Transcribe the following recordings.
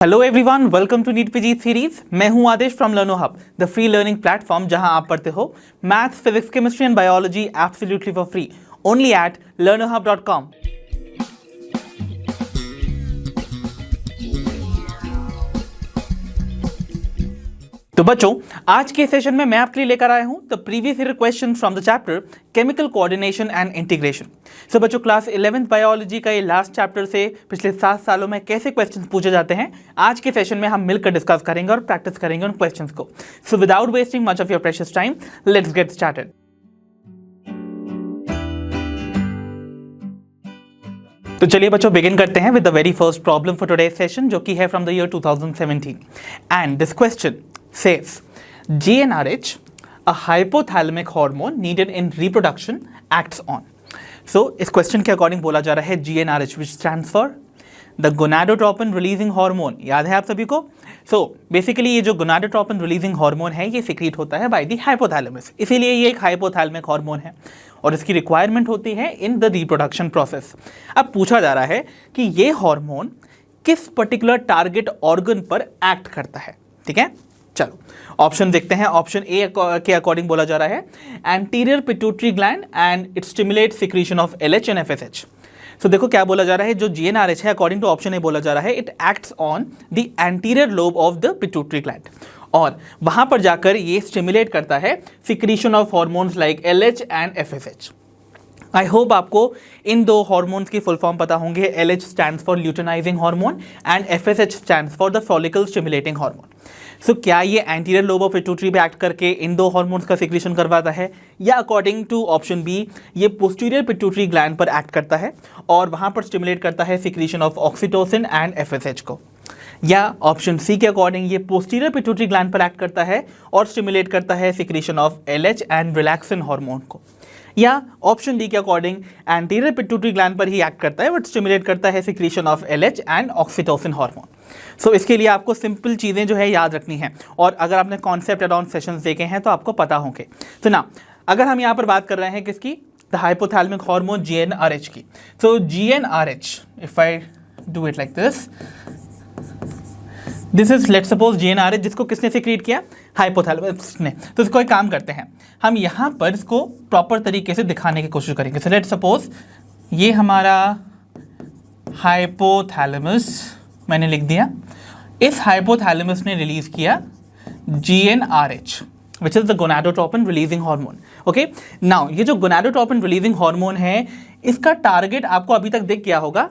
Hello everyone, welcome to NEET PG series. मैं हूं Aadesh from Learner Hub, the free learning platform जहां आप पढ़ते हो maths, physics, chemistry and biology absolutely for free only at learnerhub.com। तो बच्चों, आज के सेशन में मैं आपके लिए लेकर आया हूं the previous year question from the chapter chemical coordination and integration. So बच्चों, क्लास 11th बायोलॉजी का ये लास्ट चैप्टर से पिछले 7 सालों में कैसे क्वेश्चंस पूछे जाते हैं, आज के सेशन में हम मिलकर डिस्कस करेंगे और प्रैक्टिस करेंगे उन क्वेश्चंस को। So without wasting much of your precious time, let's get started. तो चलिए बच्चों, बिगिन करते हैं with the very first problem for today's session, जो कि है from the year 2017 and this question says GnRH, a hypothalamic hormone needed in reproduction, acts on. So इस question के अकॉर्डिंग बोला जा रहा है GnRH, which stands for the gonadotropin releasing hormone। याद है आप सभी को? So बेसिकली ये जो gonadotropin releasing hormone है, ये सिक्रीट होता है by the hypothalamus, इसीलिए ये एक हाइपोथैलेमिक हार्मोन है और इसकी रिक्वायरमेंट होती है इन द रिप्रोडक्शन प्रोसेस। अब पूछा जा रहा है कि ये हार्मोन किस पर्टिकुलर टारगेट ऑर्गन पर एक्ट करता है। ठीक है, चलो ऑप्शन देखते हैं। ऑप्शन ए के अकॉर्डिंग बोला जा रहा है anterior pituitary gland and it stimulate secretion of LH and FSH। सो देखो क्या बोला जा रहा है, जो GnRH है अकॉर्डिंग टू ऑप्शन ए बोला जा रहा है it acts on the anterior lobe of the pituitary gland और वहां पर जाकर ये स्टिमुलेट करता है secretion of hormones like LH and FSH। I hope आपको इन दो हॉर्मोन्स की फुल फॉर्म पता होंगे। LH stands for luteinizing hormone and FSH stands for the follicle stimulating hormone. So क्या ये एंटीरियर लोब ऑफ पिट्यूटरी पे एक्ट करके इन दो हार्मोन्स का सिक्रीशन करवाता है, या अकॉर्डिंग टू ऑप्शन बी ये पोस्टीरियर पिट्यूटरी ग्लैंड पर एक्ट करता है और वहां पर स्टिमुलेट करता है secretion of oxytocin and FSH को, या ऑप्शन सी के अकॉर्डिंग ये पोस्टीरियर पिट्यूटरी ग्लैंड पर एक्ट करता है और स्टिमुलेट करता है secretion of LH and relaxin hormone को, या ऑप्शन डी के अकॉर्डिंग एंटीरियर पिट्यूटरी ग्लैंड पर ही एक्ट करता है बट स्टिमुलेट करता है secretion of LH and oxytocin hormone. So इसके लिए आपको सिंपल चीज़ें जो है याद रखनी है और अगर आपने कॉन्सेप्ट अराउंड सेशंस देखे हैं तो आपको पता होंगे। तो ना, अगर हम यहाँ पर बात कर रहे हैं किसकी, द हाइपोथैलेमिक हार्मोन GnRH की। सो GnRH, if I do it like this is let's suppose GnRH, जिसको किसने सिक्रीट किया, हाइपोथैलेमस ने। तो इसको एक काम करते हैं, हम यहाँ पर इसको प्रॉपर तरीके से दिखाने की कोशिश करेंगे। सो लेट्स सपोज ये हमारा हाइपोथैलेमस मैंने लिख दिया, इस हाइपोथैलेमस ने रिलीज किया GnRH which is the gonadotropin releasing hormone. Okay, now ये जो गोनाडोट्रोपिन रिलीजिंग हार्मोन है, इसका टारगेट आपको अभी तक दिख गया होगा।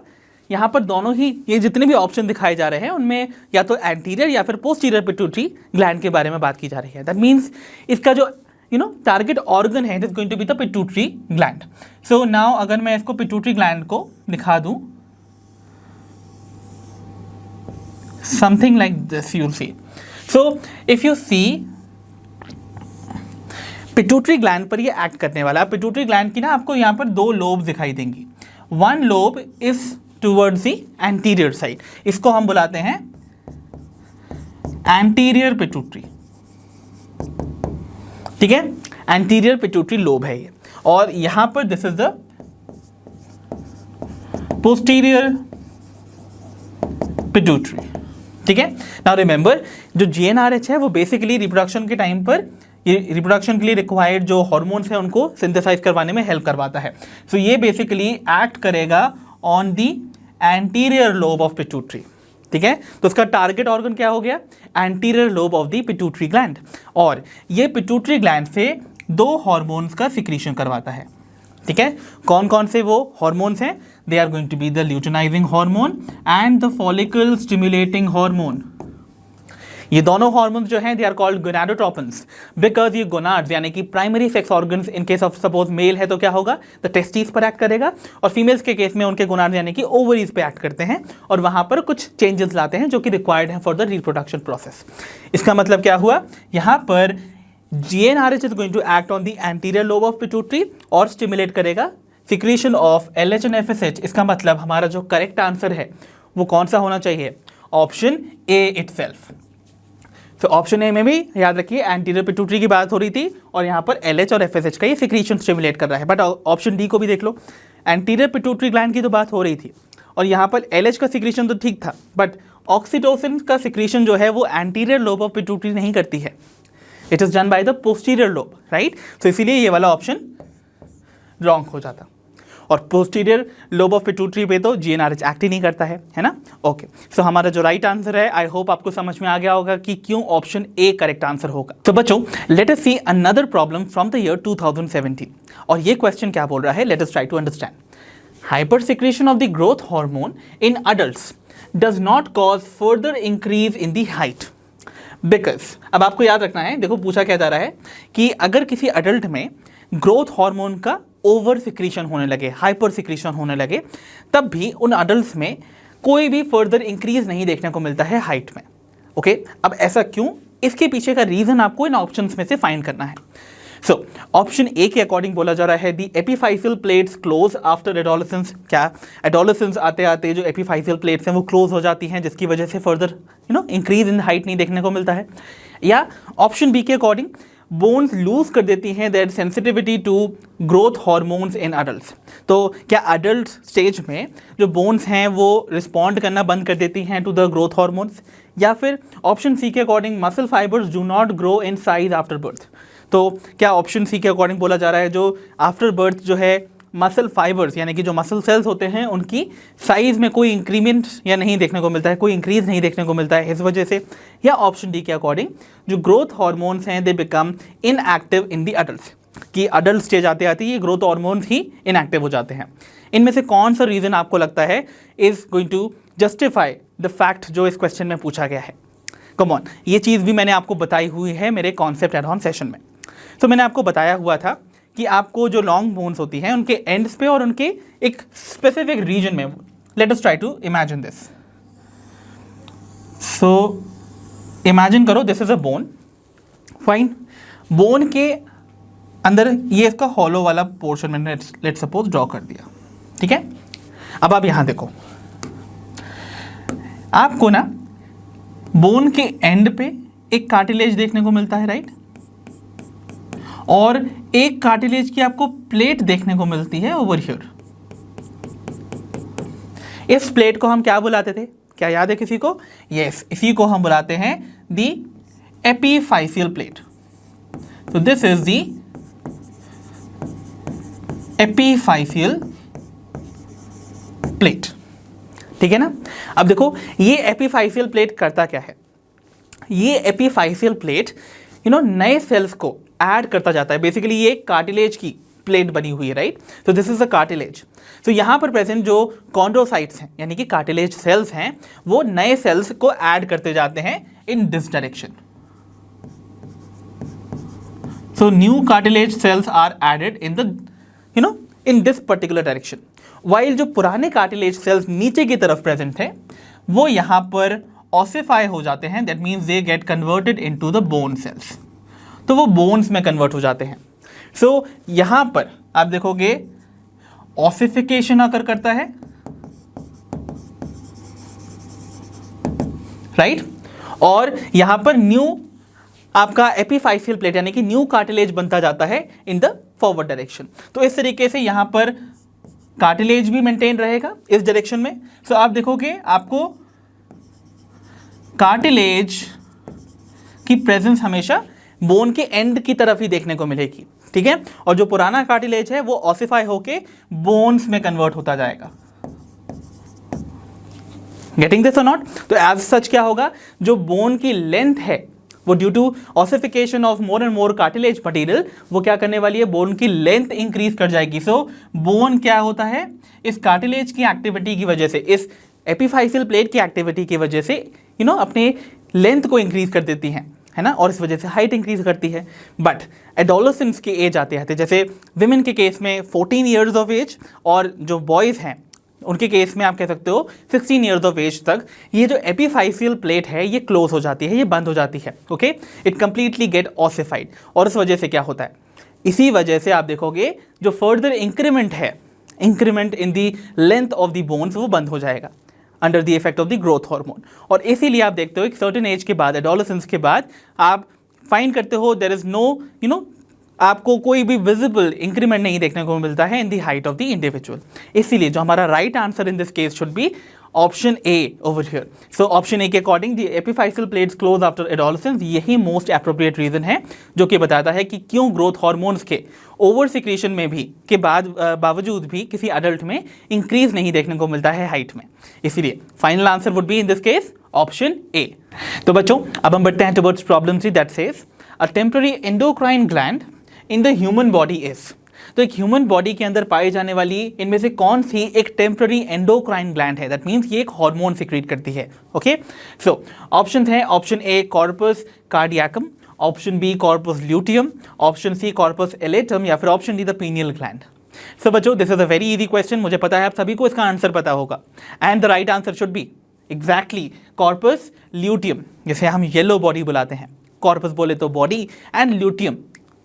यहाँ पर दोनों ही ये जितने भी ऑप्शन दिखाए जा रहे हैं उनमें या तो एंटीरियर या फिर पोस्टीरियर पिट्यूटरी ग्लैंड के बारे में बात की जा रही है। दैट मीन्स इसका जो टारगेट ऑर्गन है it is going to be the pituitary gland. So now अगर मैं इसको पिट्यूटरी ग्लैंड को दिखा दूं something like this, you'll see. So if you see pituitary gland पर ये एक्ट करने वाला है। पिट्यूटरी ग्लैंड की ना आपको यहाँ पर दो लोब दिखाई देंगी। One lobe is towards the anterior side, इसको हम बुलाते हैं एंटीरियर पिट्यूटरी। ठीक है, एंटीरियर पिट्यूटरी लोब है ये, और यहां पर this is the posterior pituitary. ठीक है, नाउ रिमेंबर जो GnRH है वो बेसिकली रिप्रोडक्शन के टाइम पर रिप्रोडक्शन के लिए रिक्वायर्ड जो हॉर्मोन्स हैं उनको सिंथेसाइज करवाने में हेल्प करवाता है। सो ये बेसिकली एक्ट करेगा on the anterior lobe of pituitary. ठीक है, तो उसका टारगेट ऑर्गन क्या हो गया, anterior lobe of the pituitary gland, और ये पिट्यूटरी ग्लैंड से दो हॉर्मोन्स का सिक्रीशन करवाता है। ठीक है, कौन कौन से वो हॉर्मोन्स हैं, they are going to be the luteinizing hormone and the follicle stimulating hormone. ये दोनों हार्मोन्स जो हैं they are called gonadotropins because ये गोनाड्स यानी कि primary sex organs, in case of suppose male है तो क्या होगा, द टेस्टिस पर एक्ट करेगा, और फीमेल्स के केस में उनके गोनाड्स यानी कि ओवरीज पे एक्ट करते हैं और वहां पर कुछ चेंजेस लाते हैं जो कि रिक्वायर्ड है फॉर द रिप्रोडक्शन प्रोसेस। इसका मतलब क्या हुआ, यहाँ पर GnRH is going to act on the anterior lobe of pituitary और स्टिमुलेट करेगा secretion of LH and FSH। इसका मतलब हमारा जो करेक्ट आंसर है वो कौन सा होना चाहिए, ऑप्शन ए इटसेल्फ। तो ऑप्शन ए में भी याद रखिए एंटीरियर पिट्यूटरी की बात हो रही थी और यहाँ पर LH और FSH का ये सिक्रीशन स्टिमुलेट कर रहा है। बट ऑप्शन डी को भी देख लो, एंटीरियर पिट्यूटरी ग्लैंड की तो बात हो रही थी और यहाँ पर LH का सिक्रीशन तो ठीक था, बट ऑक्सीटोसिन का सिक्रीशन जो है वो एंटीरियर लोब ऑफ पिट्यूटरी नहीं करती है, it is done by the posterior lobe, right. तो इसीलिए ये वाला ऑप्शन रॉन्ग हो जाता, और पोस्टीरियर लोब ऑफ पिट्यूटरी पे तो जीएनआरएच एक्ट ही नहीं करता है ना। ओके, सो हमारा जो राइट आंसर है, आई होप आपको समझ में आ गया होगा कि क्यों ऑप्शन ए करेक्ट आंसर होगा। तो बच्चों, let us see another problem from the year 2017, और ये क्वेश्चन क्या बोल रहा है, let us try to understand. Hyper secretion of the growth hormone in adults does not cause further increase in the height because, अब आपको याद रखना है, देखो पूछा क्या जा रहा है कि अगर किसी अडल्ट में ग्रोथ हार्मोन का ओवर सिक्रीशन होने लगे, हाइपर सिक्रीशन होने लगे, तब भी उन अडल्ट्स में कोई भी फर्दर इंक्रीज नहीं देखने को मिलता है हाइट में। ओके, अब ऐसा क्यों, इसके पीछे का रीजन आपको इन ऑप्शंस में से फाइंड करना है। सो ऑप्शन ए के अकॉर्डिंग बोला जा रहा है दी एपिफाइसियल प्लेट्स क्लोज आफ्टर एडोलेसेंस। क्या एडोलेसेंस आते आते जो एपिफाइसियल प्लेट्स हैं वो क्लोज हो जाती हैं, जिसकी वजह से फर्दर इंक्रीज इन हाइट नहीं देखने को मिलता है। या ऑप्शन बी के अकॉर्डिंग बोन्स लूज कर देती हैं that sensitivity to growth hormones in adults. तो क्या अडल्ट स्टेज में जो बोन्स हैं वो रिस्पॉन्ड करना बंद कर देती हैं टू द ग्रोथ हार्मोन्स। या फिर ऑप्शन सी के according muscle fibres do not grow in size after birth. तो क्या ऑप्शन सी के अकॉर्डिंग बोला जा रहा है जो आफ्टर बर्थ जो है मसल फाइबर्स यानी कि जो मसल सेल्स होते हैं उनकी साइज में कोई इंक्रीमेंट या नहीं देखने को मिलता है, कोई इंक्रीज नहीं देखने को मिलता है इस वजह से। या ऑप्शन डी के अकॉर्डिंग जो ग्रोथ हार्मोन्स हैं they become inactive in the adults, कि अडल्ट स्टेज आते आते ये ग्रोथ हार्मोन्स ही इनएक्टिव हो जाते हैं। इनमें से कौन सा रीजन आपको लगता है is going to justify the fact जो इस क्वेश्चन में पूछा गया है? कम ऑन, ये चीज़ भी मैंने आपको बताई हुई है मेरे कॉन्सेप्ट एड ऑन सेशन में। तो मैंने आपको बताया हुआ था कि आपको जो लॉन्ग बोन्स होती हैं उनके एंड्स पे और उनके एक स्पेसिफिक रीजन में, let us try to imagine this. So imagine करो this is a bone, fine. Bone के अंदर ये इसका हॉलो वाला पोर्शन मैंने लेट सपोज ड्रॉ कर दिया, ठीक है। अब आप यहां देखो, आपको ना बोन के एंड पे एक कार्टिलेज देखने को मिलता है, राइट, और एक कार्टिलेज की आपको प्लेट देखने को मिलती है ओवर हियर। इस प्लेट को हम क्या बुलाते थे, क्या याद है किसी को? यस, इसी को हम बुलाते हैं दी एपीफाइसियल प्लेट। तो दिस इज दी एपीफाइसियल प्लेट, ठीक है ना। अब देखो ये एपीफाइसियल प्लेट करता क्या है, ये एपीफाइसियल प्लेट नए सेल्स को ऐड करता जाता है। बेसिकली ये कार्टिलेज की प्लेट बनी हुई है, राइट। तो दिस इज अ कार्टिलेज। तो यहां पर प्रेजेंट जो कॉन्ड्रोसाइट्स हैं यानी कि कार्टिलेज सेल्स हैं वो नए सेल्स को ऐड करते जाते हैं in this direction. So new cartilage cells are added in the in this particular direction, while जो पुराने कार्टिलेज सेल्स नीचे की तरफ प्रेजेंट है वो यहां पर ऑसिफाई हो जाते हैं। That means they get converted into the bone cells, तो वो बोन्स में कन्वर्ट हो जाते हैं। सो यहां पर आप देखोगे ऑसिफिकेशन आकर करता है, राइट, और यहां पर न्यू आपका एपीफाइसियल प्लेट यानी कि न्यू कार्टिलेज बनता जाता है इन द फॉरवर्ड डायरेक्शन। तो इस तरीके से यहां पर कार्टिलेज भी मेंटेन रहेगा इस डायरेक्शन में। सो आप देखोगे आपको कार्टिलेज की प्रेजेंस हमेशा बोन के एंड की तरफ ही देखने को मिलेगी, ठीक है। और जो पुराना कार्टिलेज है वो ऑसिफाई होके बोन्स में कन्वर्ट होता जाएगा। गेटिंग दिस और नॉट? तो एज सच क्या होगा, जो बोन की लेंथ है वो due to ossification of more and more cartilage material वो क्या करने वाली है, बोन की लेंथ इंक्रीज कर जाएगी। सो बोन क्या होता है, इस कार्टिलेज की एक्टिविटी की वजह से, इस एपीफाइसियल प्लेट की एक्टिविटी की वजह से अपने लेंथ को इंक्रीज कर देती हैं, है ना, और इस वजह से हाइट इंक्रीज करती है। बट एडोलेसेंस के एज आते आते, जैसे विमेन के केस में 14 ईयर्स ऑफ एज और जो बॉयज़ हैं उनके केस में आप कह सकते हो 16 ईयर्स ऑफ एज तक ये जो एपीफाइसियल प्लेट है ये क्लोज हो जाती है, ये बंद हो जाती है। Okay, it completely gate ossified. और इस वजह से क्या होता है, इसी वजह से आप देखोगे जो फर्दर इंक्रीमेंट है, increment in the length of the bones वो बंद हो जाएगा under the effect of the growth hormone. और इसीलिए आप देखते हो एक सर्टेन एज के बाद, एडोलेसेंस के बाद आप फाइंड करते हो देयर इज नो आपको कोई भी विजिबल इंक्रीमेंट नहीं देखने को मिलता है in the height of the individual. इसीलिए जो हमारा right answer in this case should be option A over here. So option A के according the epiphyseal plates close after adolescence, यही मोस्ट एप्रोप्रिएट रीजन है जो कि बताता है कि क्यों ग्रोथ हार्मोन्स के ओवर सिक्रेशन में भी के बावजूद भी किसी अडल्ट में इंक्रीज नहीं देखने को मिलता है हाइट में. इसीलिए final answer would be in this case option A. तो बच्चों अब हम बढ़ते हैं towards problem 3 that says a temporary endocrine gland in the human body is. तो एक ह्यूमन बॉडी के अंदर पाई जाने वाली इनमें से कौन सी एक टेम्पररी एंडोक्राइन ग्लैंड है. दैट मीन्स ये एक हार्मोन सिक्रीट करती है. ओके, सो ऑप्शन है option A corpus cardiacum, option B corpus luteum, option C corpus allatum या फिर option D the pineal gland. So बच्चों this is a very easy question. मुझे पता है आप सभी को इसका आंसर पता होगा and the right answer should be exactly corpus luteum, जिसे हम येलो बॉडी बुलाते हैं. कॉर्पस बोले तो body and luteum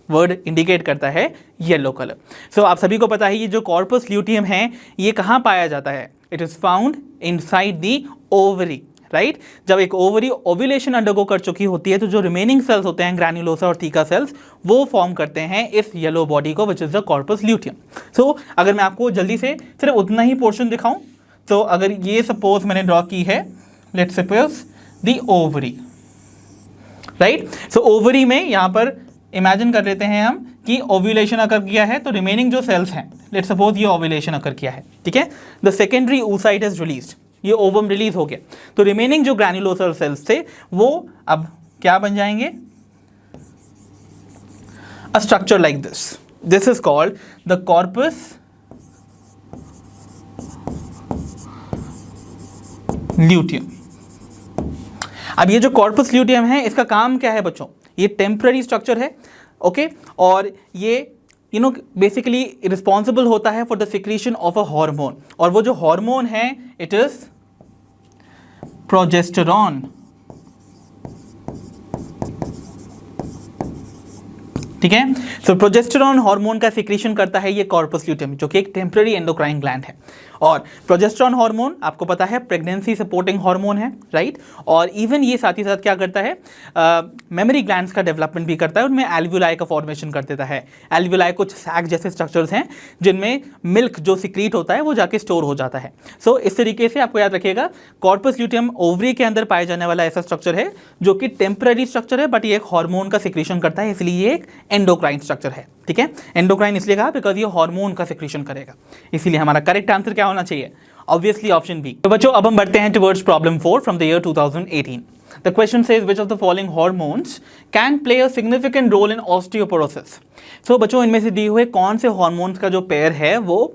word indicate करता है येलो कलर. सो आप सभी को पता है ये जो कॉर्पस ल्यूटियम है ये कहाँ पाया जाता है. It is found inside the ovary, right. जब एक ओवरी ओव्यूलेशन अंडरगो कर चुकी होती है तो जो रिमेनिंग सेल्स होते हैं ग्रैन्युलोसा और थीका सेल्स वो फॉर्म करते हैं इस येलो बॉडी को which is the corpus luteum. So अगर मैं आपको जल्दी से सिर्फ उतना ही पोर्शन दिखाऊं तो अगर ये सपोज मैंने ड्रॉ की है, let's suppose the ovary, right. So ovary में यहाँ पर इमेजिन कर लेते हैं हम कि ओव्यूलेशन अकर किया है तो रिमेनिंग जो सेल्स हैं, लेट्स सपोज ये ओव्यूलेशन अकर किया है, ठीक है. The secondary oocyte is released, ये ओवम रिलीज हो गया तो रिमेनिंग जो ग्रैन्युलोसर सेल्स थे वो अब क्या बन जाएंगे, a structure like this. This is called the corpus luteum. अब ये जो कॉर्पस ल्यूटियम है इसका काम क्या है बच्चों, ये टेम्पररी स्ट्रक्चर है. ओके, और ये बेसिकली रिस्पॉन्सिबल होता है for the secretion of a hormone, और वो जो हार्मोन है इट इज प्रोजेस्टेरॉन. ठीक है, सो प्रोजेस्टेरॉन हार्मोन का सिक्रीशन करता है ये कॉर्पस ल्यूटियम जो कि एक टेम्पररी एंडोक्राइन ग्लैंड है. और प्रोजेस्टेरॉन हार्मोन आपको पता है प्रेगनेंसी सपोर्टिंग हार्मोन है, राइट. और इवन ये साथ ही साथ क्या करता है, मेमोरी ग्लैंड्स का डेवलपमेंट भी करता है, उनमें एल्वुलाई का फॉर्मेशन कर देता है. एल्वुलाई कुछ सैक जैसे स्ट्रक्चर्स हैं जिनमें मिल्क जो सिक्रीट होता है वो जाके स्टोर हो जाता है. सो इस तरीके से आपको याद रखिएगा कॉर्पस ल्यूटियम ओवरी के अंदर पाए जाने वाला ऐसा स्ट्रक्चर है जो कि टेम्पररी स्ट्रक्चर है बट ये एक हार्मोन का सिक्रीशन करता है, इसलिए ये एक एंडोक्राइन स्ट्रक्चर है. ठीक है, एंडोक्राइन इसलिए कहा बिकॉज ये हार्मोन का सिक्रीशन करेगा. इसीलिए हमारा करेक्ट आंसर क्या होना चाहिए, ऑब्वियसली ऑप्शन बी. तो बच्चों अब हम बढ़ते हैं towards problem 4 from the year 2018. The question says which of the following hormones can play a significant role in osteoporosis. So बच्चों इनमें से दिए हुए कौन से हार्मोन्स का जो पेयर है वो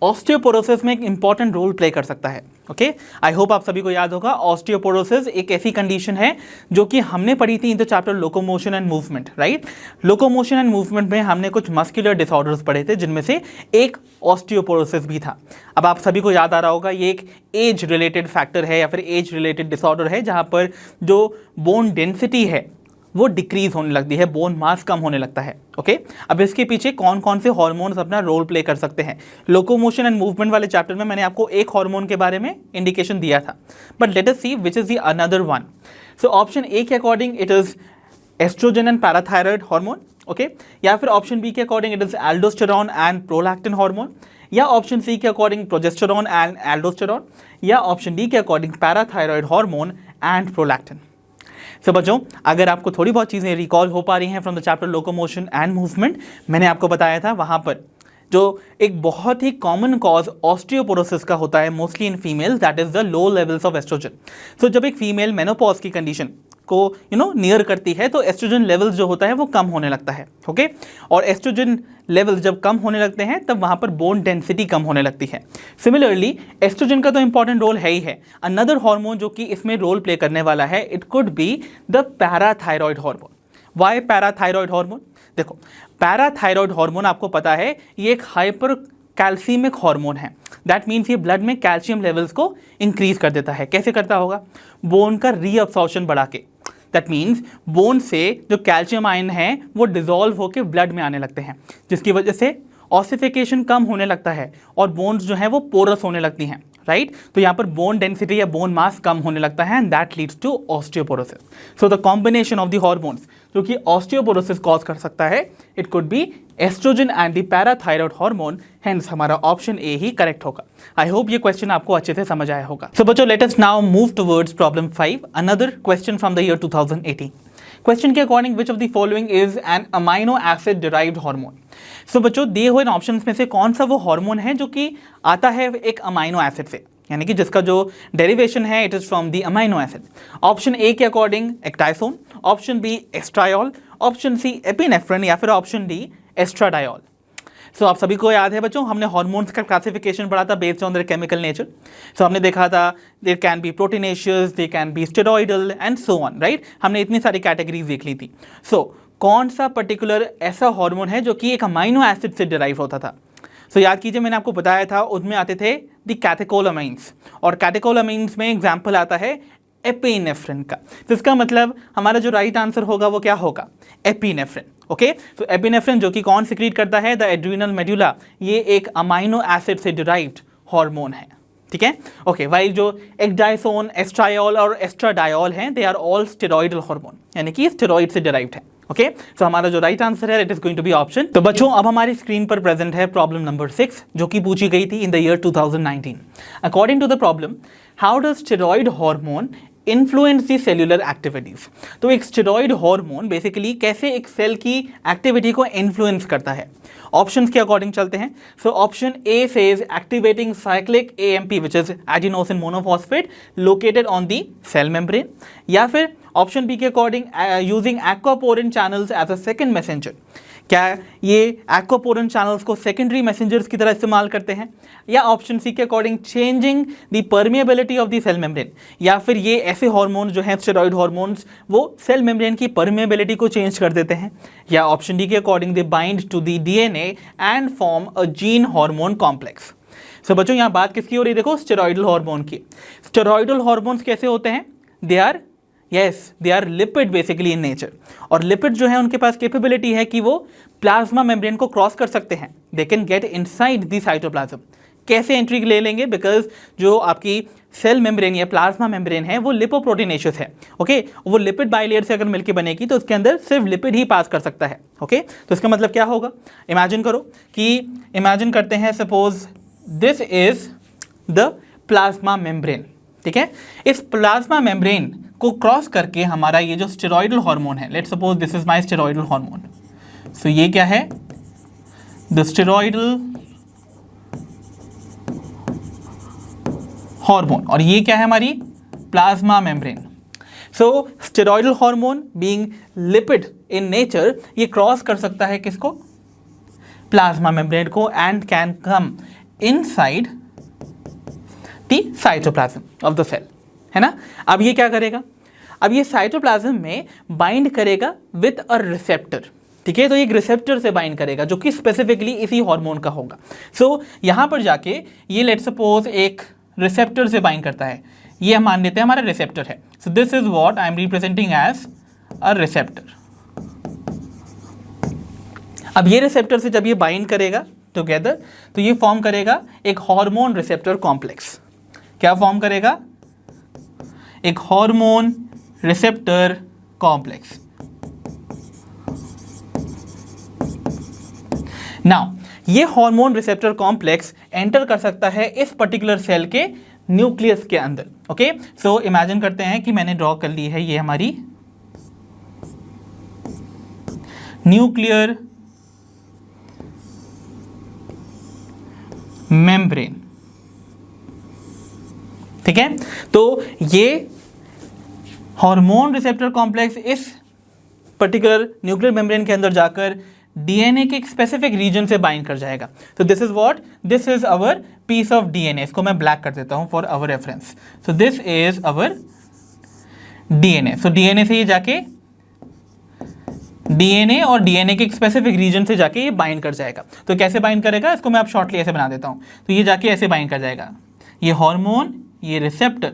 ऑस्टियोपोरोसिस में एक इंपॉर्टेंट रोल प्ले कर सकता है. ओके, आई होप आप सभी को याद होगा ऑस्टियोपोरोसिस एक ऐसी कंडीशन है जो कि हमने पढ़ी थी in the chapter locomotion and movement, right. Locomotion and movement में हमने कुछ मस्कुलर डिसऑर्डर्स पढ़े थे जिनमें से एक ऑस्टियोपोरोसिस भी था. अब आप सभी को याद आ रहा होगा ये एक एज रिलेटेड फैक्टर है या फिर एज रिलेटेड डिसऑर्डर है जहाँ पर जो बोन डेंसिटी है वो डिक्रीज होने लगती है, बोन मास कम होने लगता है. ओके, अब इसके पीछे कौन कौन से हार्मोन्स अपना रोल प्ले कर सकते हैं. लोकोमोशन एंड मूवमेंट वाले चैप्टर में मैंने आपको एक हार्मोन के बारे में इंडिकेशन दिया था, but let us see which is the another one. So option A के according it is estrogen and parathyroid hormone. Okay, या फिर ऑप्शन बी के according it is aldosterone and prolactin hormone, या ऑप्शन सी के according progesterone and aldosterone, या option D के according parathyroid hormone and prolactin. So बच्चों अगर आपको थोड़ी बहुत चीज़ें रिकॉल हो पा रही हैं from the chapter locomotion and movement, मैंने आपको बताया था वहाँ पर जो एक बहुत ही कॉमन कॉज ऑस्टियोपोरोसिस का होता है mostly in females, that is the low levels of estrogen. So जब एक फीमेल मेनोपॉज की कंडीशन को नियर करती है तो एस्ट्रोजन लेवल्स जो होता है वो कम होने लगता है. ओके, और एस्ट्रोजन लेवल्स जब कम होने लगते हैं तब वहाँ पर बोन डेंसिटी कम होने लगती है. सिमिलरली एस्ट्रोजन का तो इंपॉर्टेंट रोल है ही है. अनदर हार्मोन जो कि इसमें रोल प्ले करने वाला है it could be the parathyroid hormone. Why parathyroid hormone? देखो पैराथायरॉयड हार्मोन आपको पता है ये एक हाइपर कैल्सीमिक हार्मोन है. दैट मीन्स ये ब्लड में कैल्शियम लेवल्स को इंक्रीज कर देता है. कैसे करता होगा? बोन का रीअब्सॉर्प्शन बढ़ा के. दैट मीन्स बोन से जो कैल्शियम आयन है वो डिजॉल्व होकर ब्लड में आने लगते हैं जिसकी वजह से ऑसिफिकेशन कम होने लगता है और बोन्स जो हैं वो पोरस होने लगती हैं, राइट। तो यहाँ पर बोन डेंसिटी या बोन मास कम होने लगता है and that leads to osteoporosis. So the combination of the hormones जो कि ऑस्टियोपोरोसिस कॉज कर सकता है, it could be estrogen and the parathyroid hormone, hence हमारा ऑप्शन ए ही करेक्ट होगा। आई होप ये क्वेश्चन आपको अच्छे से समझ आया होगा। सो बच्चों, let us now move towards problem 5, another question from the year 2018। Question के according which of the following is an amino acid derived hormone. So बच्चों, दिए हुए ऑप्शंस में से कौन सा वो हार्मोन है जो कि आता है एक अमाइनो एसिड से, यानी कि जिसका जो डेरिवेशन है it is from the amino acid. Option A के according ecdysone, option B estriol, option C epinephrine या फिर ऑप्शन डी एस्ट्राडायोल। सो आप सभी को याद है बच्चों, हमने हार्मोन्स का क्लासिफिकेशन पढ़ा था based on their chemical nature. So हमने देखा था there can be proteinaceous, they can be steroidal and so on, right. हमने इतनी सारी कैटेगरीज देख ली थी। सो कौन सा पर्टिकुलर ऐसा हार्मोन है जो कि एक अमाइनो एसिड से डिराइव होता था? सो याद कीजिए, मैंने आपको बताया था उसमें आते थे द कैटेकोलामाइंस, और कैटेकोलामाइंस में एग्जाम्पल आता है एपिनेफ्रिन का। तो इसका मतलब हमारा जो राइट आंसर होगा वो क्या होगा? एपिनेफ्रिन। ओके, तो एपिनेफ्रिन जो कि कौन सिक्रीट करता है? The adrenal medulla. ये एक अमाइनो एसिड से डिराइव्ड हार्मोन है, ठीक है। ओके, वाइल जो एक्टाइसोन, एस्ट्रायोल और एस्ट्राडायोल हैं, they are all steroidal hormone, यानी कि स्टेरॉइड से डिराइव्ड है। ओके, सो हमारा जो राइट आंसर है it is going to be option. तो बच्चों, अब हमारी स्क्रीन पर प्रेजेंट है प्रॉब्लम नंबर 6 जो कि पूछी गई थी in the year 2019। According to the problem, how does steroid hormone influence the cellular activities. तो एक स्टेरॉइड हार्मोन बेसिकली कैसे एक सेल की एक्टिविटी को इन्फ्लुएंस करता है? ऑप्शंस के अकॉर्डिंग चलते हैं। So option A says activating cyclic AMP which is adenosine monophosphate located on the cell membrane, या फिर ऑप्शन बी के according using aquaporin channels as a second messenger. क्या ये एक्वापोरिन चैनल्स को सेकेंडरी मैसेंजर्स की तरह इस्तेमाल करते हैं? या ऑप्शन सी के according changing the permeability of the cell membrane, या फिर ये ऐसे हार्मोन जो हैं स्टेरॉइड हार्मोन्स वो सेल मेम्ब्रेन की परमिएबिलिटी को चेंज कर देते हैं? या ऑप्शन डी के according they bind to the DNA and form a gene hormone complex. So बच्चों, यहाँ बात किसकी हो रही है? देखो, स्टेरॉइडल हार्मोन की। स्टेरॉइडल हार्मोन्स कैसे होते हैं? They are lipid basically in nature, और लिपिड जो है उनके पास कैपेबिलिटी है कि वो प्लाज्मा मेम्ब्रेन को क्रॉस कर सकते हैं। They can get inside the cytoplasm. कैसे एंट्री ले लेंगे? बिकॉज जो आपकी सेल मेम्ब्रेन या प्लाज्मा मेम्ब्रेन है वो लिपोप्रोटीनेशियस है। ओके, वो लिपिड बाइलेयर से अगर मिलकर बनेगी तो उसके अंदर सिर्फ लिपिड ही पास कर सकता है। ओके, तो इसका मतलब क्या होगा? इमेजिन करो कि इमेजिन करते हैं suppose this is the plasma membrane, ठीक है। इस प्लाज्मा मेम्ब्रेन को क्रॉस करके हमारा ये जो स्टेरॉइडल हार्मोन है, let's suppose this is my steroidal hormone. So ये क्या है? द स्टेरॉइडल हार्मोन, और ये क्या है? हमारी plasma membrane. So steroidal hormone being lipid in nature, ये क्रॉस कर सकता है किसको? प्लाज्मा मेम्ब्रेन को, and can come inside the cytoplasm of the cell, है ना। अब ये क्या करेगा? अब ये साइटोप्लाज्म में बाइंड करेगा विथ अ रिसेप्टर, ठीक है। तो एक रिसेप्टर से बाइंड करेगा जो कि स्पेसिफिकली इसी हार्मोन का होगा। सो यहाँ पर जाके ये लेट्स सपोज एक रिसेप्टर से बाइंड करता है, ये हम मान लेते हैं हमारा रिसेप्टर है। So this is what I am representing as a receptor. अब ये रिसेप्टर से जब ये बाइंड करेगा टुगेदर तो ये फॉर्म करेगा एक हार्मोन रिसेप्टर कॉम्प्लेक्स। क्या फॉर्म करेगा? एक हार्मोन रिसेप्टर कॉम्प्लेक्स। नाउ ये हार्मोन रिसेप्टर कॉम्प्लेक्स एंटर कर सकता है इस पर्टिकुलर सेल के न्यूक्लियस के अंदर। ओके, सो इमेजिन करते हैं कि मैंने ड्रॉ कर ली है ये हमारी न्यूक्लियर मेम्ब्रेन, ठीक है। तो ये हार्मोन रिसेप्टर कॉम्प्लेक्स इस पर्टिकुलर न्यूक्लियर मेम्ब्रेन के अंदर जाकर डीएनए के एक स्पेसिफिक रीजन से बाइंड कर जाएगा। तो this is what, this is our piece of DNA. इसको मैं ब्लैक कर देता हूं for our reference. So this is our DNA. So DNA से ये जाके डीएनए और डीएनए के एक स्पेसिफिक रीजन से जाके ये बाइंड कर जाएगा। तो कैसे बाइंड करेगा? इसको मैं आप शॉर्टली ऐसे बना देता हूं। तो ये जाके ऐसे बाइंड कर जाएगा, ये हार्मोन, ये रिसेप्टर,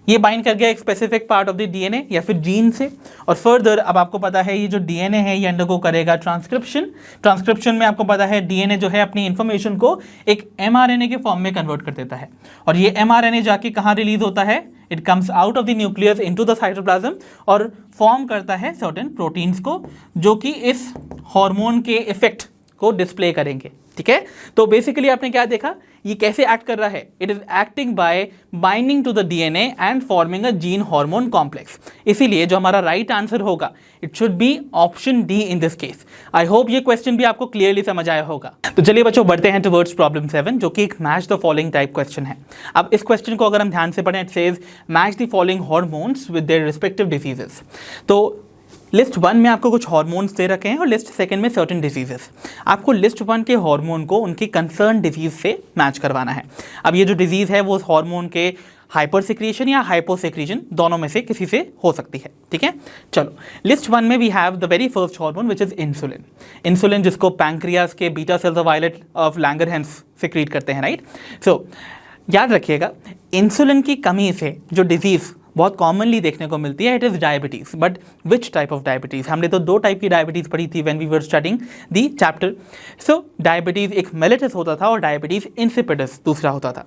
ये बाइंड कर गया एक specific part of the DNA या फिर जीन से, और फर्दर अब आपको पता है ये जो डीएनए है ये अंडरगो करेगा ट्रांसक्रिप्शन में आपको पता है डीएनए जो है अपनी इंफॉर्मेशन को एक एमआरएनए के फॉर्म में कन्वर्ट कर देता है, और ये एमआरएनए जाके कहाँ रिलीज होता है, it comes out of the nucleus into the cytoplasm और फॉर्म करता है सर्टेन प्रोटीन्स को जो कि इस हार्मोन के इफेक्ट को डिस्प्ले करेंगे। ठीक है, तो बेसिकली आपने क्या देखा, ये कैसे एक्ट कर रहा है, it is acting by binding to the DNA and forming a gene hormone complex. इसीलिए जो हमारा राइट आंसर होगा it should be option D in this case. I hope ये क्वेश्चन भी आपको क्लियरली समझ आया होगा। तो चलिए बच्चों बढ़ते हैं टुवर्ड्स प्रॉब्लम 7 जो कि एक match the following type question है। अब इस क्वेश्चन को अगर हम ध्यान से पढ़ें, it says match the following hormones with their respective diseases. तो लिस्ट 1 में आपको कुछ हार्मोन्स दे रखे हैं और लिस्ट 2 में सर्टेन डिजीजेस। आपको लिस्ट 1 के हार्मोन को उनकी कंसर्न डिजीज से मैच करवाना है। अब ये जो डिजीज है वो उस हार्मोन के हाइपर सिक्रीशन या हाइपो सिक्रीशन दोनों में से किसी से हो सकती है। ठीक है, चलो लिस्ट 1 में we have the very first hormone which is insulin. Insulin जिसको पैंक्रियास के beta cells of islet of Langerhans secrete करते हैं, राइट। सो याद रखिएगा इंसुलिन की कमी से जो डिजीज बहुत कॉमनली देखने को मिलती है, it is diabetes. But which type of diabetes, हमने तो 2 टाइप की डायबिटीज पढ़ी थी when we were studying the chapter. So diabetes एक मेलिटस होता था और डायबिटीज इंसिपिडस दूसरा होता था।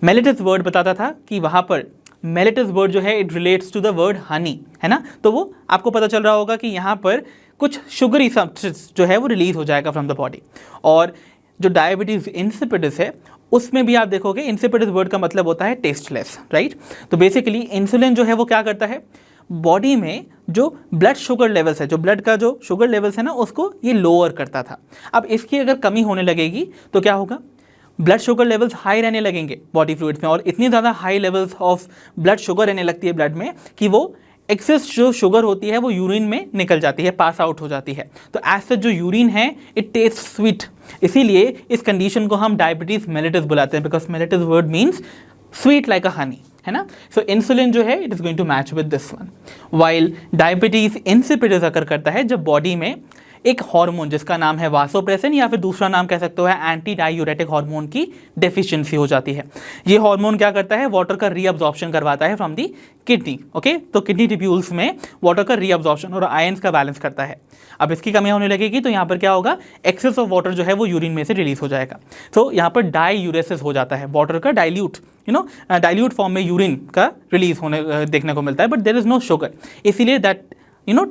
मेलिटस वर्ड बताता था कि वहाँ पर मेलिटस वर्ड जो है it relates to the word honey, है ना, तो वो आपको पता चल रहा होगा कि यहाँ पर कुछ शुगरी सब्सटेंस जो है वो रिलीज हो जाएगा फ्रॉम द बॉडी। और जो डायबिटीज इंसिपिडस है उसमें भी आप देखोगे इंसिपिडस वर्ड का मतलब होता है टेस्टलेस, राइट। तो बेसिकली इंसुलिन जो है वो क्या करता है, बॉडी में जो ब्लड शुगर लेवल्स है, जो ब्लड का जो शुगर लेवल्स है ना उसको ये लोअर करता था। अब इसकी अगर कमी होने लगेगी तो क्या होगा, ब्लड शुगर लेवल्स हाई रहने लगेंगे बॉडी फ्लूइड्स में, और इतनी ज़्यादा high levels of blood sugar रहने लगती है ब्लड में कि वो एक्सेस जो शुगर होती है वो यूरिन में निकल जाती है, पास आउट हो जाती है। तो एज सच जो यूरिन है इट टेस्ट स्वीट, इसीलिए इस कंडीशन को हम डायबिटीज मेलिटस बुलाते हैं, because mellitus word means sweet like a honey, है ना। सो इंसुलिन जो है it is going to match with this one, while diabetes insipidus occur करता है जब बॉडी में एक हार्मोन जिसका नाम है वासोप्रेसिन या फिर दूसरा नाम कह सकते हो है एंटी डायूरेटिक हार्मोन की डेफिशिएंसी हो जाती है। ये हार्मोन क्या करता है, वाटर का रीअब्जॉर्प्शन करवाता है फ्रॉम दी किडनी। ओके, तो किडनी ट्यूब्यूल्स में वाटर का रीअब्जॉर्प्शन और आयंस का बैलेंस करता है। अब इसकी कमी होने लगेगी तो यहाँ पर क्या होगा, एक्सेस ऑफ वाटर जो है वो यूरिन में से रिलीज हो जाएगा। तो यहाँ पर डाईयूरेसिस हो जाता है, वाटर का डाइल्यूट डाइल्यूट फॉर्म में यूरिन का रिलीज होने देखने को मिलता है, but there is no sugar, इसीलिए दैट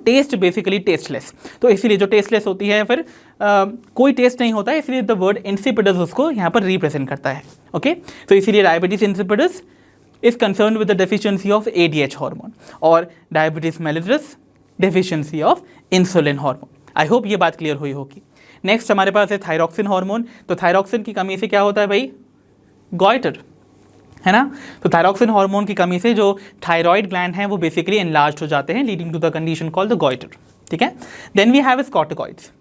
टेस्ट बेसिकली टेस्टलेस। तो इसीलिए जो टेस्टलेस होती है फिर कोई टेस्ट नहीं होता है, इसलिए द वर्ड इंसिपिडस उसको यहाँ पर रिप्रेजेंट करता है। ओके, तो इसीलिए diabetes insipidus is concern with the deficiency of ADH hormone और diabetes mellitus deficiency of insulin hormone. I hope ये बात क्लियर हुई होगी। नेक्स्ट हमारे पास है थायरॉक्सिन हार्मोन। तो थायरॉक्सिन की कमी से क्या होता है भाई, गॉइटर, है ना। तो थायरॉक्सिन हार्मोन की कमी से जो थायराइड ग्लैंड हैं वो बेसिकली एनलार्ज हो जाते हैं, leading to the condition called the goiter. ठीक है, then we have corticoids.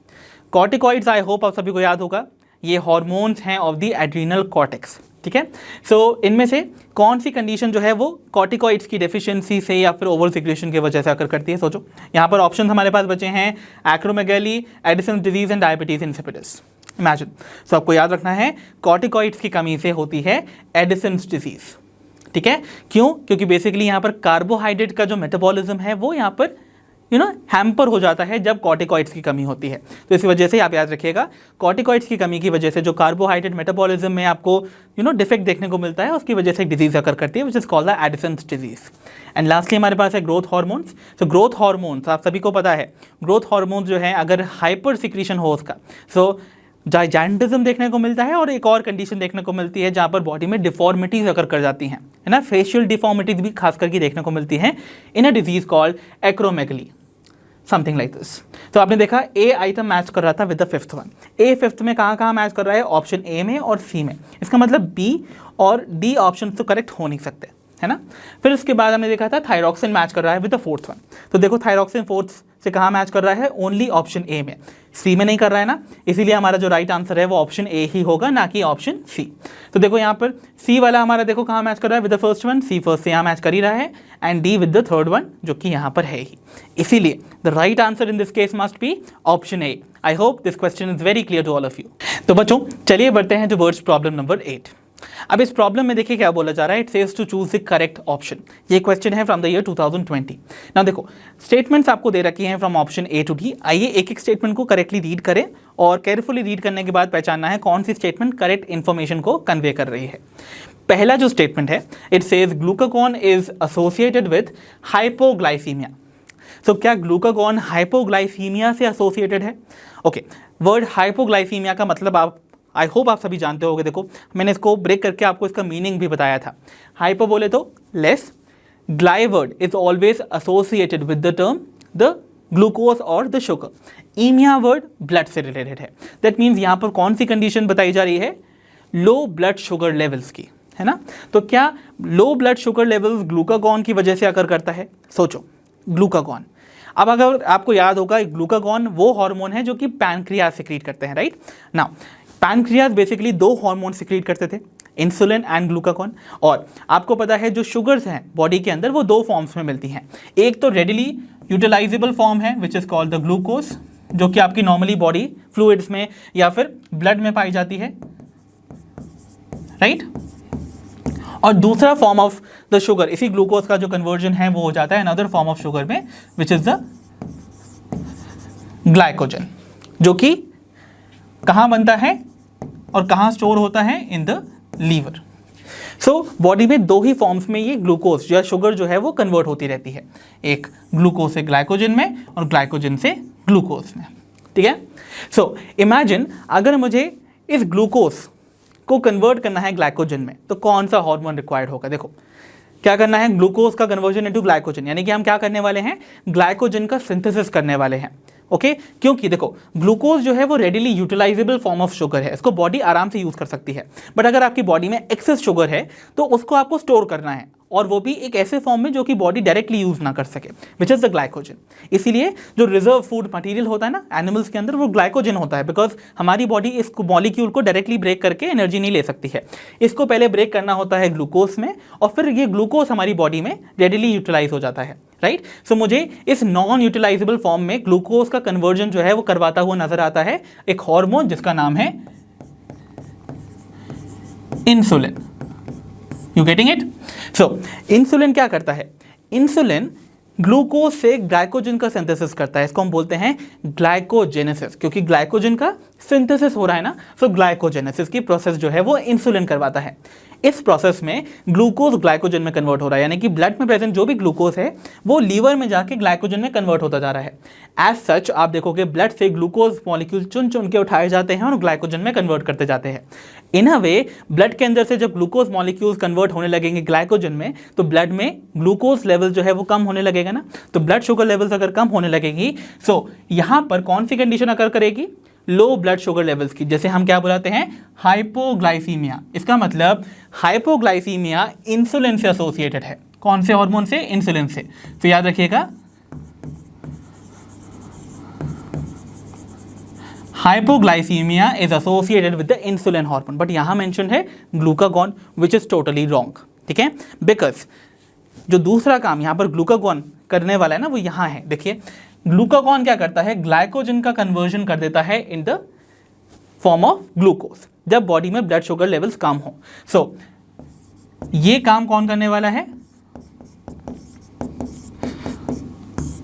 Corticoids I hope आप सभी को याद होगा, ये हार्मोन्स हैं ऑफ द एड्रीनल कॉर्टेक्स। ठीक है, सो इनमें से कौन सी कंडीशन जो है वो कॉर्टिकॉइड्स की डेफिशिएंसी से या फिर ओवर सिक्रेशन की वजह से आकर करती है, सोचो। यहाँ पर ऑप्शन हमारे पास बचे हैं acromegaly, Addison disease and diabetes insipidus. Imagine, so आपको याद रखना है कॉर्टिकॉइड्स की कमी से होती है एडिसन्स डिजीज। ठीक है, क्यों, क्योंकि बेसिकली यहाँ पर कार्बोहाइड्रेट का जो मेटाबॉलिज्म है वो यहाँ पर हैम्पर हो जाता है जब कॉर्टिकॉइड्स की कमी होती है। तो इसी वजह से आप याद रखिएगा कॉर्टिकॉइड्स की कमी की वजह से जो कार्बोहाइड्रेट मेटाबॉलिज्म में आपको डिफेक्ट देखने को मिलता है उसकी वजह से एक डिजीज अकर करती है which is called the Edison's disease. And lastly हमारे पास है ग्रोथ हार्मोन्स। तो ग्रोथ हार्मोन्स आप सभी को पता है, ग्रोथ हार्मोन्स जो है अगर हाइपर सिक्रीशन हो उसका, सो जाइजेंटिज्म देखने को मिलता है और एक और कंडीशन देखने को मिलती है जहाँ पर बॉडी में डिफॉर्मिटीज अकर कर जाती हैं, है ना। फेशियल डिफॉर्मिटीज भी खास करके देखने को मिलती हैं in a disease called acromegaly, something like this. तो आपने देखा ए आइटम मैच कर रहा था with the fifth one. A fifth में कहाँ मैच कर रहा है, ऑप्शन ए में और सी में। इसका मतलब बी और डी ऑप्शन तो करेक्ट हो नहीं सकते, है ना। फिर उसके बाद हमने देखा था थायरॉक्सिन मैच कर रहा है विद द फोर्थ वन। तो देखो थायरॉक्सिन फोर्थ से कहाँ मैच कर रहा है, ओनली ऑप्शन ए में, सी में नहीं कर रहा है ना, इसीलिए हमारा जो राइट आंसर है वो ऑप्शन ए ही होगा, ना कि ऑप्शन सी। तो देखो यहाँ पर सी वाला हमारा देखो कहाँ मैच कर रहा है with the first one, C first से यहाँ मैच कर ही रहा है, and D with the third one जो कि यहाँ पर है ही। इसीलिए the right answer in this case must be option A. I hope this question is very clear to all of you. तो बच्चों चलिए बढ़ते हैं टुवर्ड्स प्रॉब्लम नंबर 8। अब इस प्रॉब्लम में देखिए क्या बोला जा रहा है, it says to choose the correct option. ये क्वेश्चन है फ्रॉम द ईयर 2020। नाउ देखो स्टेटमेंट्स आपको दे रखी हैं from option A to D. आइए एक एक स्टेटमेंट को करेक्टली रीड करें और केयरफुली रीड करने के बाद पहचानना है कौन सी स्टेटमेंट करेक्ट इन्फॉर्मेशन को कन्वे कर रही है। पहला जो स्टेटमेंट है, it says glucagon is associated with hypoglycaemia. So क्या ग्लूकागॉन हाइपोग्लाइसीमिया से एसोसिएटेड है? ओके, वर्ड हाइपोग्लाइसीमिया का मतलब आई होप आप सभी जानते होंगे। देखो मैंने इसको ब्रेक करके आपको इसका मीनिंग भी बताया था। हाइपो बोले तो लेस, ग्लाई word is always associated with the term the glucose और द शुगर, ईमिया वर्ड ब्लड से रिलेटेड है। दैट मीन्स यहाँ पर कौन सी कंडीशन बताई जा रही है? लो ब्लड शुगर लेवल्स की, है ना। तो क्या low blood sugar levels glucagon की वजह से अकर करता है? सोचो ग्लूकागॉन। अब अगर आपको याद होगा ग्लूकागॉन वो हार्मोन है जो कि पैनक्रियाज सिक्रीट करते हैं, राइट। नाउ पैनक्रियाज बेसिकली दो हार्मोन सिक्रीट करते थे, इंसुलिन एंड ग्लूकागॉन। और आपको पता है जो शुगर्स हैं बॉडी के अंदर वो दो फॉर्म्स में मिलती हैं। एक तो रेडिली यूटिलाइजेबल फॉर्म है which is called the glucose, जो कि आपकी नॉर्मली बॉडी फ्लूइड्स में या फिर ब्लड में पाई जाती है, राइट। और दूसरा फॉर्म ऑफ द शुगर, इसी ग्लूकोज का जो कन्वर्जन है वो हो जाता है अनदर फॉर्म ऑफ शुगर में विच इज द ग्लाइकोजन, जो कि कहाँ बनता है और कहाँ स्टोर होता है? In the liver. So body में दो ही फॉर्म्स में ये ग्लूकोज या शुगर जो है वो कन्वर्ट होती रहती है, एक ग्लूकोज से ग्लाइकोजन में और ग्लाइकोजन से ग्लूकोज में, ठीक है। सो इमेजिन अगर मुझे इस ग्लूकोज को कन्वर्ट करना है ग्लाइकोजन में तो कौन सा हार्मोन रिक्वायर्ड होगा? देखो क्या करना है, ग्लूकोज का कन्वर्जन इनटू ग्लाइकोजन, यानी कि हम क्या करने वाले हैं? ग्लाइकोजन का सिंथेसिस करने वाले हैं, ओके। क्योंकि देखो ग्लूकोज जो है वो रेडिली यूटिलाइजेबल फॉर्म ऑफ शुगर है, इसको बॉडी आराम से यूज कर सकती है। बट अगर आपकी बॉडी में एक्सेस शुगर है तो उसको आपको स्टोर करना है, और वो भी एक ऐसे फॉर्म में जो कि बॉडी डायरेक्टली यूज ना कर सके, विच इज द ग्लाइकोजन। इसीलिए जो रिजर्व फूड मटेरियल होता है ना एनिमल्स के अंदर, वो ग्लाइकोजन होता है, बिकॉज हमारी बॉडी इस मॉलिक्यूल को डायरेक्टली ब्रेक करके एनर्जी नहीं ले सकती है। इसको पहले ब्रेक करना होता है ग्लूकोज में, और फिर ये ग्लूकोज हमारी बॉडी में रेडिली यूटिलाइज हो जाता है, राइट। सो मुझे इस नॉन यूटिलाइजेबल फॉर्म में ग्लूकोज का कन्वर्जन जो है वो करवाता हुआ नजर आता है एक हार्मोन जिसका नाम है insulin. You getting it? So insulin क्या करता है? इंसुलिन ग्लूकोज से ग्लाइकोजन का सिंथेसिस करता है, इसको हम बोलते हैं ग्लाइकोजेनेसिस, क्योंकि ग्लाइकोजन का सिंथेसिस हो रहा है ना। सो ग्लाइकोजेनेसिस की प्रोसेस जो है वो इंसुलिन करवाता है। इस प्रोसेस में ग्लूकोज ग्लाइकोजन में कन्वर्ट हो रहा है, यानी कि ब्लड में प्रेजेंट जो भी ग्लूकोज है वो लीवर में जाके ग्लाइकोजन में कन्वर्ट होता जा रहा है। एज सच आप देखोगे ब्लड से ग्लूकोज मॉलिक्यूल चुन चुन के उठाए जाते हैं और ग्लाइकोजन में कन्वर्ट करते जाते हैं। इन अ वे ब्लड के अंदर से जब ग्लूकोज मॉलिक्यूल्स कन्वर्ट होने लगेंगे ग्लाइकोजन में, तो ब्लड में ग्लूकोज लेवल जो है वो कम होने लगेगा ना। तो ब्लड शुगर लेवल्स अगर कम होने लगेगी, सो यहां पर कौन सी कंडीशन अकर करेगी? लो ब्लड शुगर लेवल्स की, जैसे हम क्या बुलाते हैं? हाइपोग्लाइसीमिया। इसका मतलब हाइपोग्लाइसीमिया इंसुलिन से एसोसिएटेड है। कौन से हार्मोन से? इंसुलिन से। तो याद रखिएगा hypoglycaemia is associated with the insulin hormone, but यहां मेंशन है glucagon which is totally wrong, ठीक है। बिकॉज जो दूसरा काम यहां पर ग्लूकागॉन करने वाला है ना वो यहां है। देखिए ग्लूकागॉन क्या करता है? ग्लाइकोजन का कन्वर्जन कर देता है in the form of glucose जब बॉडी में ब्लड शुगर लेवल्स कम हो। सो ये काम कौन करने वाला है?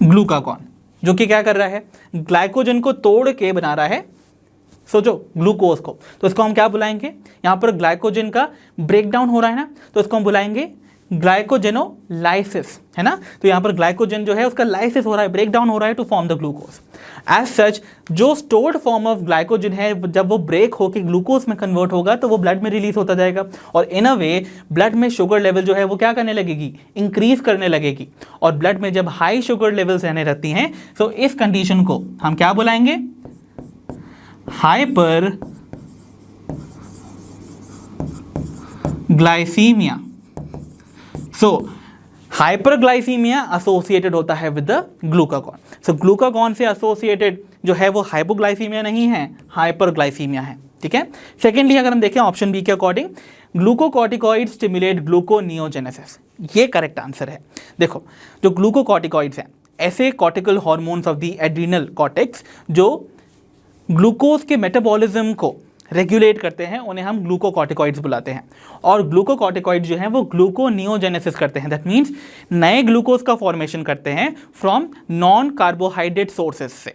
ग्लूकागॉन, जो कि क्या कर रहा है? ग्लाइकोजन को तोड़ के बना रहा है, सोचो, ग्लूकोज को। तो इसको हम क्या बुलाएंगे? यहां पर ग्लाइकोजन का ब्रेकडाउन हो रहा है ना, तो इसको हम बुलाएंगे ग्लाइकोजेनोलाइसिस, है ना। तो यहां पर ग्लाइकोजन जो है उसका लाइसिस हो रहा है, ब्रेकडाउन हो रहा है to form the glucose. As such जो स्टोर्ड फॉर्म ऑफ ग्लाइकोजन है जब वो ब्रेक होकर ग्लूकोज में कन्वर्ट होगा तो वो ब्लड में रिलीज होता जाएगा, और इन अ वे ब्लड में शुगर लेवल जो है वो क्या करने लगेगी? इंक्रीज करने लगेगी। और ब्लड में जब हाई शुगर लेवल्स रहने रहती हैं तो इस कंडीशन को हम क्या बुलाएंगे? Hyperglycaemia. So hyperglycaemia associated होता है with the glucagon. So glucagon से एसोसिएटेड जो है वो हाइपोग्लाइसीमिया नहीं है, हाइपरग्लाइसीमिया है, ठीक है। सेकेंडली अगर हम देखें ऑप्शन बी के अकॉर्डिंग, ग्लूकोकॉर्टिकॉइड स्टिमुलेट ग्लूकोनियोजेनेसिस, ये करेक्ट आंसर है। देखो जो ग्लूकोकॉर्टिकॉइड्स हैं ऐसे cortical hormones of the adrenal cortex जो ग्लूकोज के मेटाबॉलिज्म को रेगुलेट करते हैं उन्हें हम ग्लूकोकॉर्टिकॉइड्स बुलाते हैं। और ग्लूकोकॉर्टिकॉइड जो हैं वो ग्लूकोनियोजेनेसिस करते हैं, दैट मीन्स नए ग्लूकोज का फॉर्मेशन करते हैं फ्रॉम नॉन कार्बोहाइड्रेट सोर्सेज से।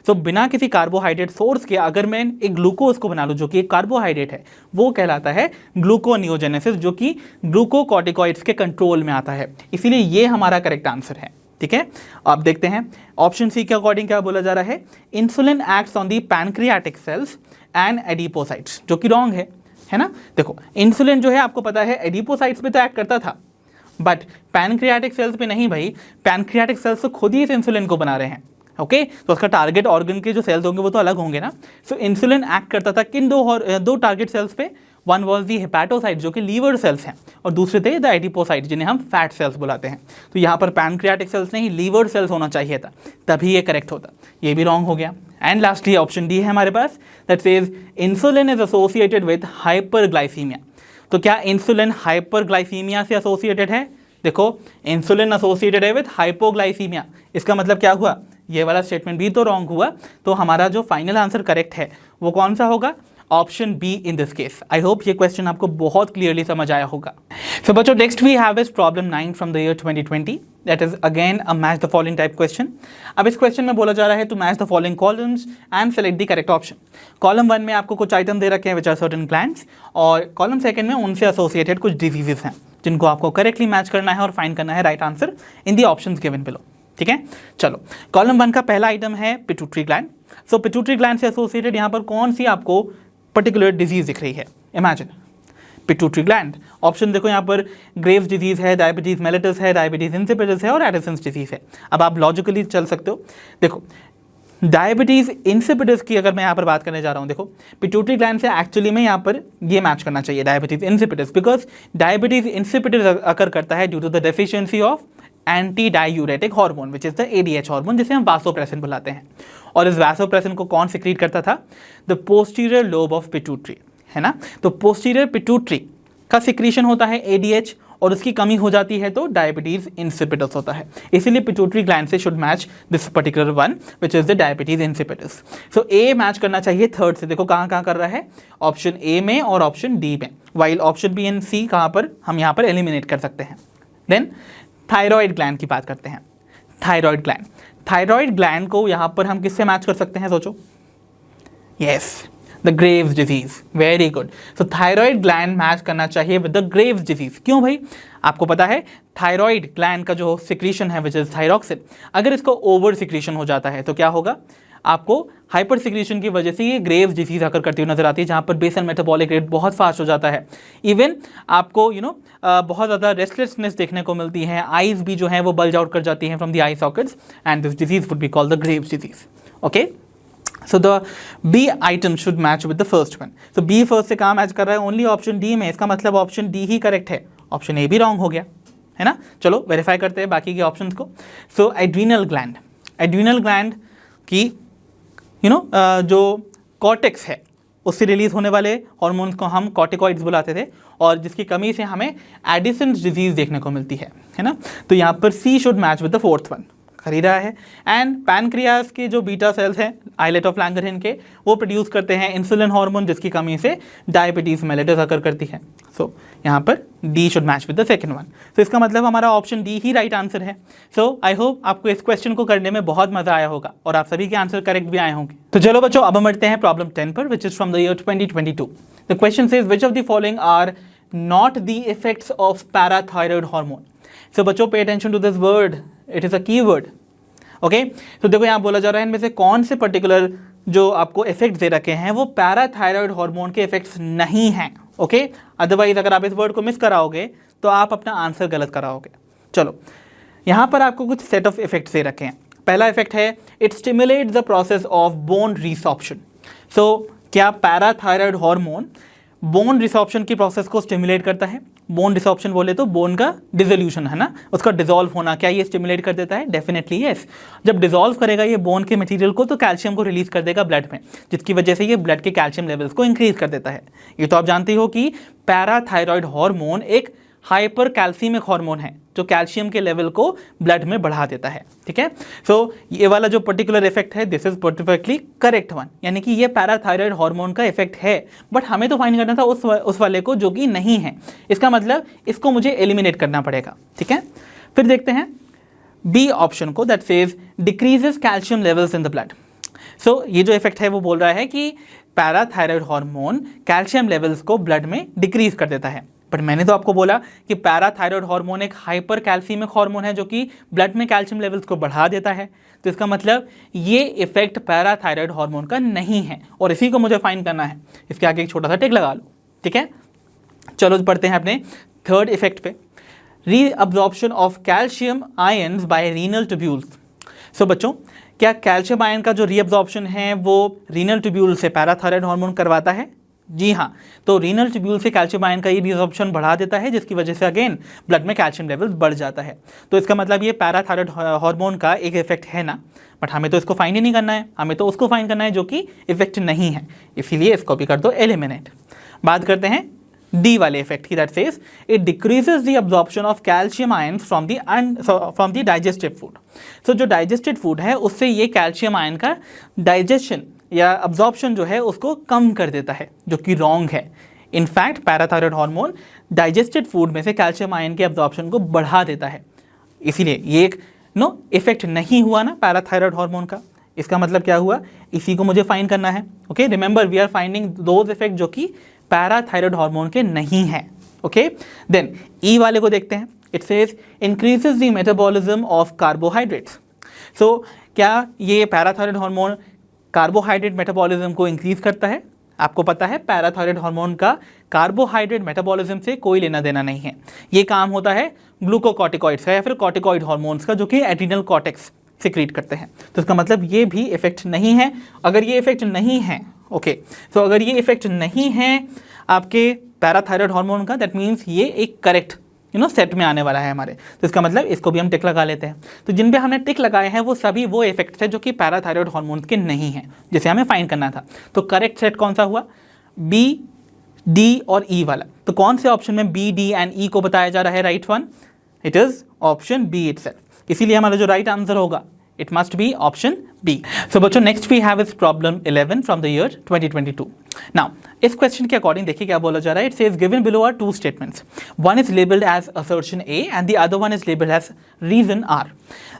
तो बिना किसी कार्बोहाइड्रेट सोर्स के अगर मैं एक ग्लूकोज को बना लूँ जो कि एक कार्बोहाइड्रेट है, वो कहलाता है ग्लूकोनियोजेनेसिस, जो कि ग्लूकोकॉर्टिकॉइड्स के कंट्रोल में आता है। इसीलिए ये हमारा करेक्ट आंसर है। ठीक है, आप देखते हैं ऑप्शन सी के अकॉर्डिंग क्या बोला जा रहा है, insulin acts on the pancreatic cells and adipocytes, जो कि रॉन्ग है ना। देखो इंसुलिन जो है आपको पता है एडिपोसाइट्स पे तो एक्ट करता था, बट पैनक्रियाटिक सेल्स पे नहीं भाई। पैनक्रियाटिक सेल्स तो खुद ही इस इंसुलिन को बना रहे हैं। ओके, तो उसका टारगेट ऑर्गन के जो सेल्स होंगे वो तो अलग होंगे ना। सो इंसुलिन एक्ट करता था किन दो टारगेट सेल्स पे, वन वॉज दी हेपाटोसाइट जो कि लीवर सेल्स हैं, और दूसरे थे द एडिपोसाइट जिन्हें हम फैट सेल्स बुलाते हैं। तो यहाँ पर पैनक्रियाटिक सेल्स नहीं लीवर सेल्स होना चाहिए था, तभी ये करेक्ट होता। ये भी रॉन्ग हो गया। एंड लास्टली ऑप्शन डी है हमारे पास, that says insulin is associated with hyperglycaemia. तो क्या इंसुलिन हाइपरग्लाइसीमिया से एसोसिएटेड है? देखो इंसुलिन एसोसिएटेड है विद हाइपोग्लाइसीमिया, इसका मतलब क्या हुआ, ये वाला स्टेटमेंट भी तो रॉन्ग हुआ। तो हमारा जो फाइनल आंसर करेक्ट है वो कौन सा होगा, option B in this case. I hope ये क्वेश्चन आपको बहुत क्लियरली समझ आया होगा। सो बच्चों next we have is problem 9 from the year 2020, that is again a match the following type question. अब इस क्वेश्चन में बोला जा रहा है to match the following columns and select the correct option. Column 1 में आपको कुछ आइटम दे रखे हैं विच आर सर्टेन ग्लैंड्स, और कॉलम 2 में उनसे एसोसिएटेड कुछ डिजीजेस हैं जिनको आपको करेक्टली मैच करना है और फाइंड करना है right answer in the options given below. ठीक है, चलो कॉलम 1 का पहला आइटम है पिट्यूटरी ग्लैंड। सो पिट्यूटरी ग्लैंड से एसोसिएटेड यहाँ पर कौन सी आपको पर्टिकुलर डिजीज दिख रही है, इमेजिन पिट्यूटरी ग्लैंड। ऑप्शन देखो यहाँ पर ग्रेव्स डिजीज है, डायबिटीज मेलिटस है, डायबिटीज इंसिपिडस है और एडिसन्स डिजीज है। अब आप लॉजिकली चल सकते हो। देखो डायबिटीज इंसिपिडस की अगर मैं यहाँ पर बात करने जा रहा हूँ, देखो पिट्यूटरी ग्लैंड से एक्चुअली में यहाँ पर ये मैच करना चाहिए diabetes insipidus, because diabetes insipidus occur करता है due to the deficiency of anti diuretic hormone which is the ADH hormone, जिसे हम वासोप्रेसिन बुलाते हैं। और इस वासोप्रेसिन को कौन सिक्रीट करता था, the posterior lobe of pituitary, है ना। तो पोस्टीरियर पिट्यूटरी का सिक्रीशन होता है एडीएच, और उसकी कमी हो जाती है तो डायबिटीज इंसिपिडस होता है। इसीलिए पिट्यूटरी ग्लैंड से should match this particular one which is the diabetes insipidus. So A match करना चाहिए थर्ड से। देखो कहाँ कहाँ कर रहा है, ऑप्शन ए में और ऑप्शन डी में, वाइल ऑप्शन बी एंड सी कहाँ पर हम यहाँ पर एलिमिनेट कर सकते हैं। देन थायराइड ग्लैंड की बात करते हैं। थायराइड ग्लैंड, थायराइड ग्लैंड को यहाँ पर हम किससे मैच कर सकते हैं, सोचो। Yes, the Graves disease, very good. So thyroid gland match करना चाहिए विद द ग्रेव्स डिजीज। क्यों भाई, आपको पता है थायराइड ग्लैंड का जो सिक्रीशन है विच इज थायरॉक्सिन, अगर इसको ओवर सिक्रीशन हो जाता है तो क्या होगा, आपको हाइपर सिक्रीशन की वजह से ये ग्रेव्स डिजीज आकर करती हुई नजर आती है, जहाँ पर बेसल मेटाबॉलिक रेट बहुत फास्ट हो जाता है। इवन आपको बहुत ज़्यादा रेस्टलेसनेस देखने को मिलती है, आईज भी जो है वो बल्ज आउट कर जाती हैं from the eye sockets, and this disease would be called the Graves disease. Okay, so the B item should match with the first one. So B first से कहाँ मैच कर रहा है, ओनली ऑप्शन डी में, इसका मतलब option D ही correct है, option ए भी रॉन्ग हो गया, है ना। चलो वेरीफाई करते हैं बाकी के ऑप्शंस को। सो एड्रीनल ग्लैंड, एड्रीनल ग्लैंड की जो कॉर्टेक्स है उससे रिलीज होने वाले हार्मोन्स को हम कॉर्टिकॉइड्स बुलाते थे, और जिसकी कमी से हमें एडिसन्स डिजीज देखने को मिलती है ना। तो यहाँ पर C should match with the fourth one, खरीद रहा है। एंड पैनक्रियास के जो बीटा सेल्स हैं आइलेट ऑफ लैंगरहैंस के, वो प्रोड्यूस करते हैं इंसुलिन हार्मोन, जिसकी कमी से डायबिटीज मेलिटस अकर करती है। सो यहाँ पर D should match with the second one. तो इसका मतलब हमारा ऑप्शन डी ही राइट आंसर है। सो आई होप आपको इस क्वेश्चन को करने में बहुत मजा आया होगा और आप सभी के आंसर करेक्ट भी आए होंगे। तो चलो बच्चों अब हम बढ़ते हैं प्रॉब्लम 10 पर, which is from the year 2022। The question says which of the following are not the effects of parathyroid hormone. So बच्चों pay attention to this word, it is a key word. Okay, तो देखो यहाँ बोला जा रहा है इनमें से कौन से पर्टिकुलर जो आपको इफेक्ट्स दे रखे हैं वो पैराथायरॉयड हार्मोन के इफेक्ट्स नहीं हैं। ओके, अदरवाइज अगर आप इस वर्ड को मिस कराओगे तो आप अपना आंसर गलत कराओगे। चलो यहाँ पर आपको कुछ सेट ऑफ इफेक्ट्स दे रखे हैं। पहला इफेक्ट है it stimulates the process of bone resorption. So क्या पैराथायरॉयड हार्मोन बोन रिसॉर्प्शन की प्रोसेस को स्टिमुलेट करता है? बोन रिसॉर्प्शन बोले तो बोन का डिसोल्यूशन है ना, उसका डिसॉल्व होना, क्या ये स्टिमुलेट कर देता है? Definitely yes. जब डिसॉल्व करेगा ये बोन के मटेरियल को तो कैल्शियम को रिलीज कर देगा ब्लड में, जिसकी वजह से ये ब्लड के कैल्शियम लेवल्स को इंक्रीज कर देता है। ये तो आप जानते हो कि पैराथायरॉयड हार्मोन एक हाइपर कैल्सीमिक हार्मोन है जो कैल्शियम के लेवल को ब्लड में बढ़ा देता है, ठीक है। सो ये वाला जो पर्टिकुलर इफेक्ट है this is perfectly correct one, यानी कि ये पैराथायराइड हार्मोन का इफेक्ट है, बट हमें तो फाइंड करना था उस वाले को जो कि नहीं है। इसका मतलब इसको मुझे एलिमिनेट करना पड़ेगा, ठीक है। फिर देखते हैं बी ऑप्शन को, that says decreases calcium levels in the blood. So ये जो इफेक्ट है वो बोल रहा है कि पैराथायराइड हार्मोन कैल्शियम लेवल्स को ब्लड में डिक्रीज कर देता है, बट मैंने तो आपको बोला कि पैराथायराइड हार्मोन एक हाइपर कैल्सीमिक हार्मोन है जो कि ब्लड में कैल्शियम लेवल्स को बढ़ा देता है। तो इसका मतलब ये इफेक्ट पैराथायराइड हार्मोन का नहीं है और इसी को मुझे फाइंड करना है। इसके आगे एक छोटा सा टिक लगा लो, ठीक है। चलो पढ़ते हैं अपने थर्ड इफेक्ट पे, reabsorption of calcium ions by renal tubules. So बच्चों, क्या कैल्शियम आयन का जो रीअब्जॉर्प्शन है वो रीनल ट्यूब्यूल से पैराथायराइड हार्मोन करवाता है? जी हाँ, तो रीनल ट्यूब्यूल से कैल्शियम आयन का ये रीअब्जॉर्प्शन बढ़ा देता है, जिसकी वजह से अगेन ब्लड में कैल्शियम लेवल बढ़ जाता है। तो इसका मतलब ये पैराथायराइड हार्मोन का एक इफेक्ट है ना, बट हमें तो इसको फाइंड ही नहीं करना है, हमें तो उसको फाइंड करना है जो कि इफेक्ट नहीं है, इसीलिए इसको भी कर दो एलिमिनेट। बात करते हैं डी वाले इफेक्ट की, that says it decreases the absorption of calcium ions from the digestive food. So जो डाइजेस्टेड फूड है उससे ये कैल्शियम आयन का डाइजेशन या अब्जॉर्प्शन जो है उसको कम कर देता है, जो कि रॉन्ग है। In fact parathyroid hormone digested food में से कैल्शियम आयन के अब्जॉर्प्शन को बढ़ा देता है, इसीलिए ये एक इफेक्ट नहीं हुआ ना पैराथायराइड हार्मोन का। इसका मतलब क्या हुआ, इसी को मुझे फाइंड करना है। Okay, remember we are finding those effect जो कि पैराथायराइड हार्मोन के नहीं हैं। ओके, देन ई वाले को देखते हैं। It says increases the metabolism of carbohydrates. So क्या ये पैराथायराइड हार्मोन कार्बोहाइड्रेट मेटाबॉलिज्म को इंक्रीज करता है? आपको पता है पैराथायराइड हार्मोन का कार्बोहाइड्रेट मेटाबॉलिज्म से कोई लेना देना नहीं है। ये काम होता है ग्लूकोकॉर्टिकॉइड्स का या फिर कॉर्टिकॉइड हार्मोन्स का, जो कि एड्रिनल कॉर्टेक्स सिक्रीट करते हैं। तो इसका मतलब ये भी इफेक्ट नहीं है। अगर ये इफेक्ट नहीं है, ओके, तो अगर ये इफेक्ट नहीं है आपके पैराथायराइड हार्मोन का, दैट मीन्स ये एक करेक्ट सेट में आने वाला है हमारे। तो इसका मतलब इसको भी हम टिक लगा लेते हैं। तो जिन पे हमने टिक लगाए हैं वो सभी वो इफेक्ट्स हैं जो कि पैराथायराइड हार्मोन के नहीं हैं, जिसे हमें फाइंड करना था। तो करेक्ट सेट कौन सा हुआ? बी, डी और ई वाला। तो कौन से ऑप्शन में बी, डी एंड ई को बताया जा रहा है right one? It is option B itself. इसीलिए हमारा जो राइट आंसर होगा it must be option B. So बच्चों, next we have is problem 11 from the year 2022. Now इस क्वेश्चन के अकॉर्डिंग देखिए क्या बोला जा रहा है। It says given below are two statements. One is labeled as assertion A and the other one is labeled as reason R.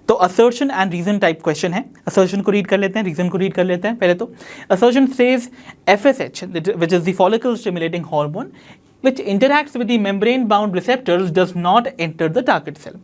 तो assertion and reason type question है। assertion को रीड कर लेते हैं, reason को रीड कर लेते हैं। पहले तो assertion says FSH, which is the follicle stimulating hormone, which interacts with the membrane bound receptors, does not enter the target cell.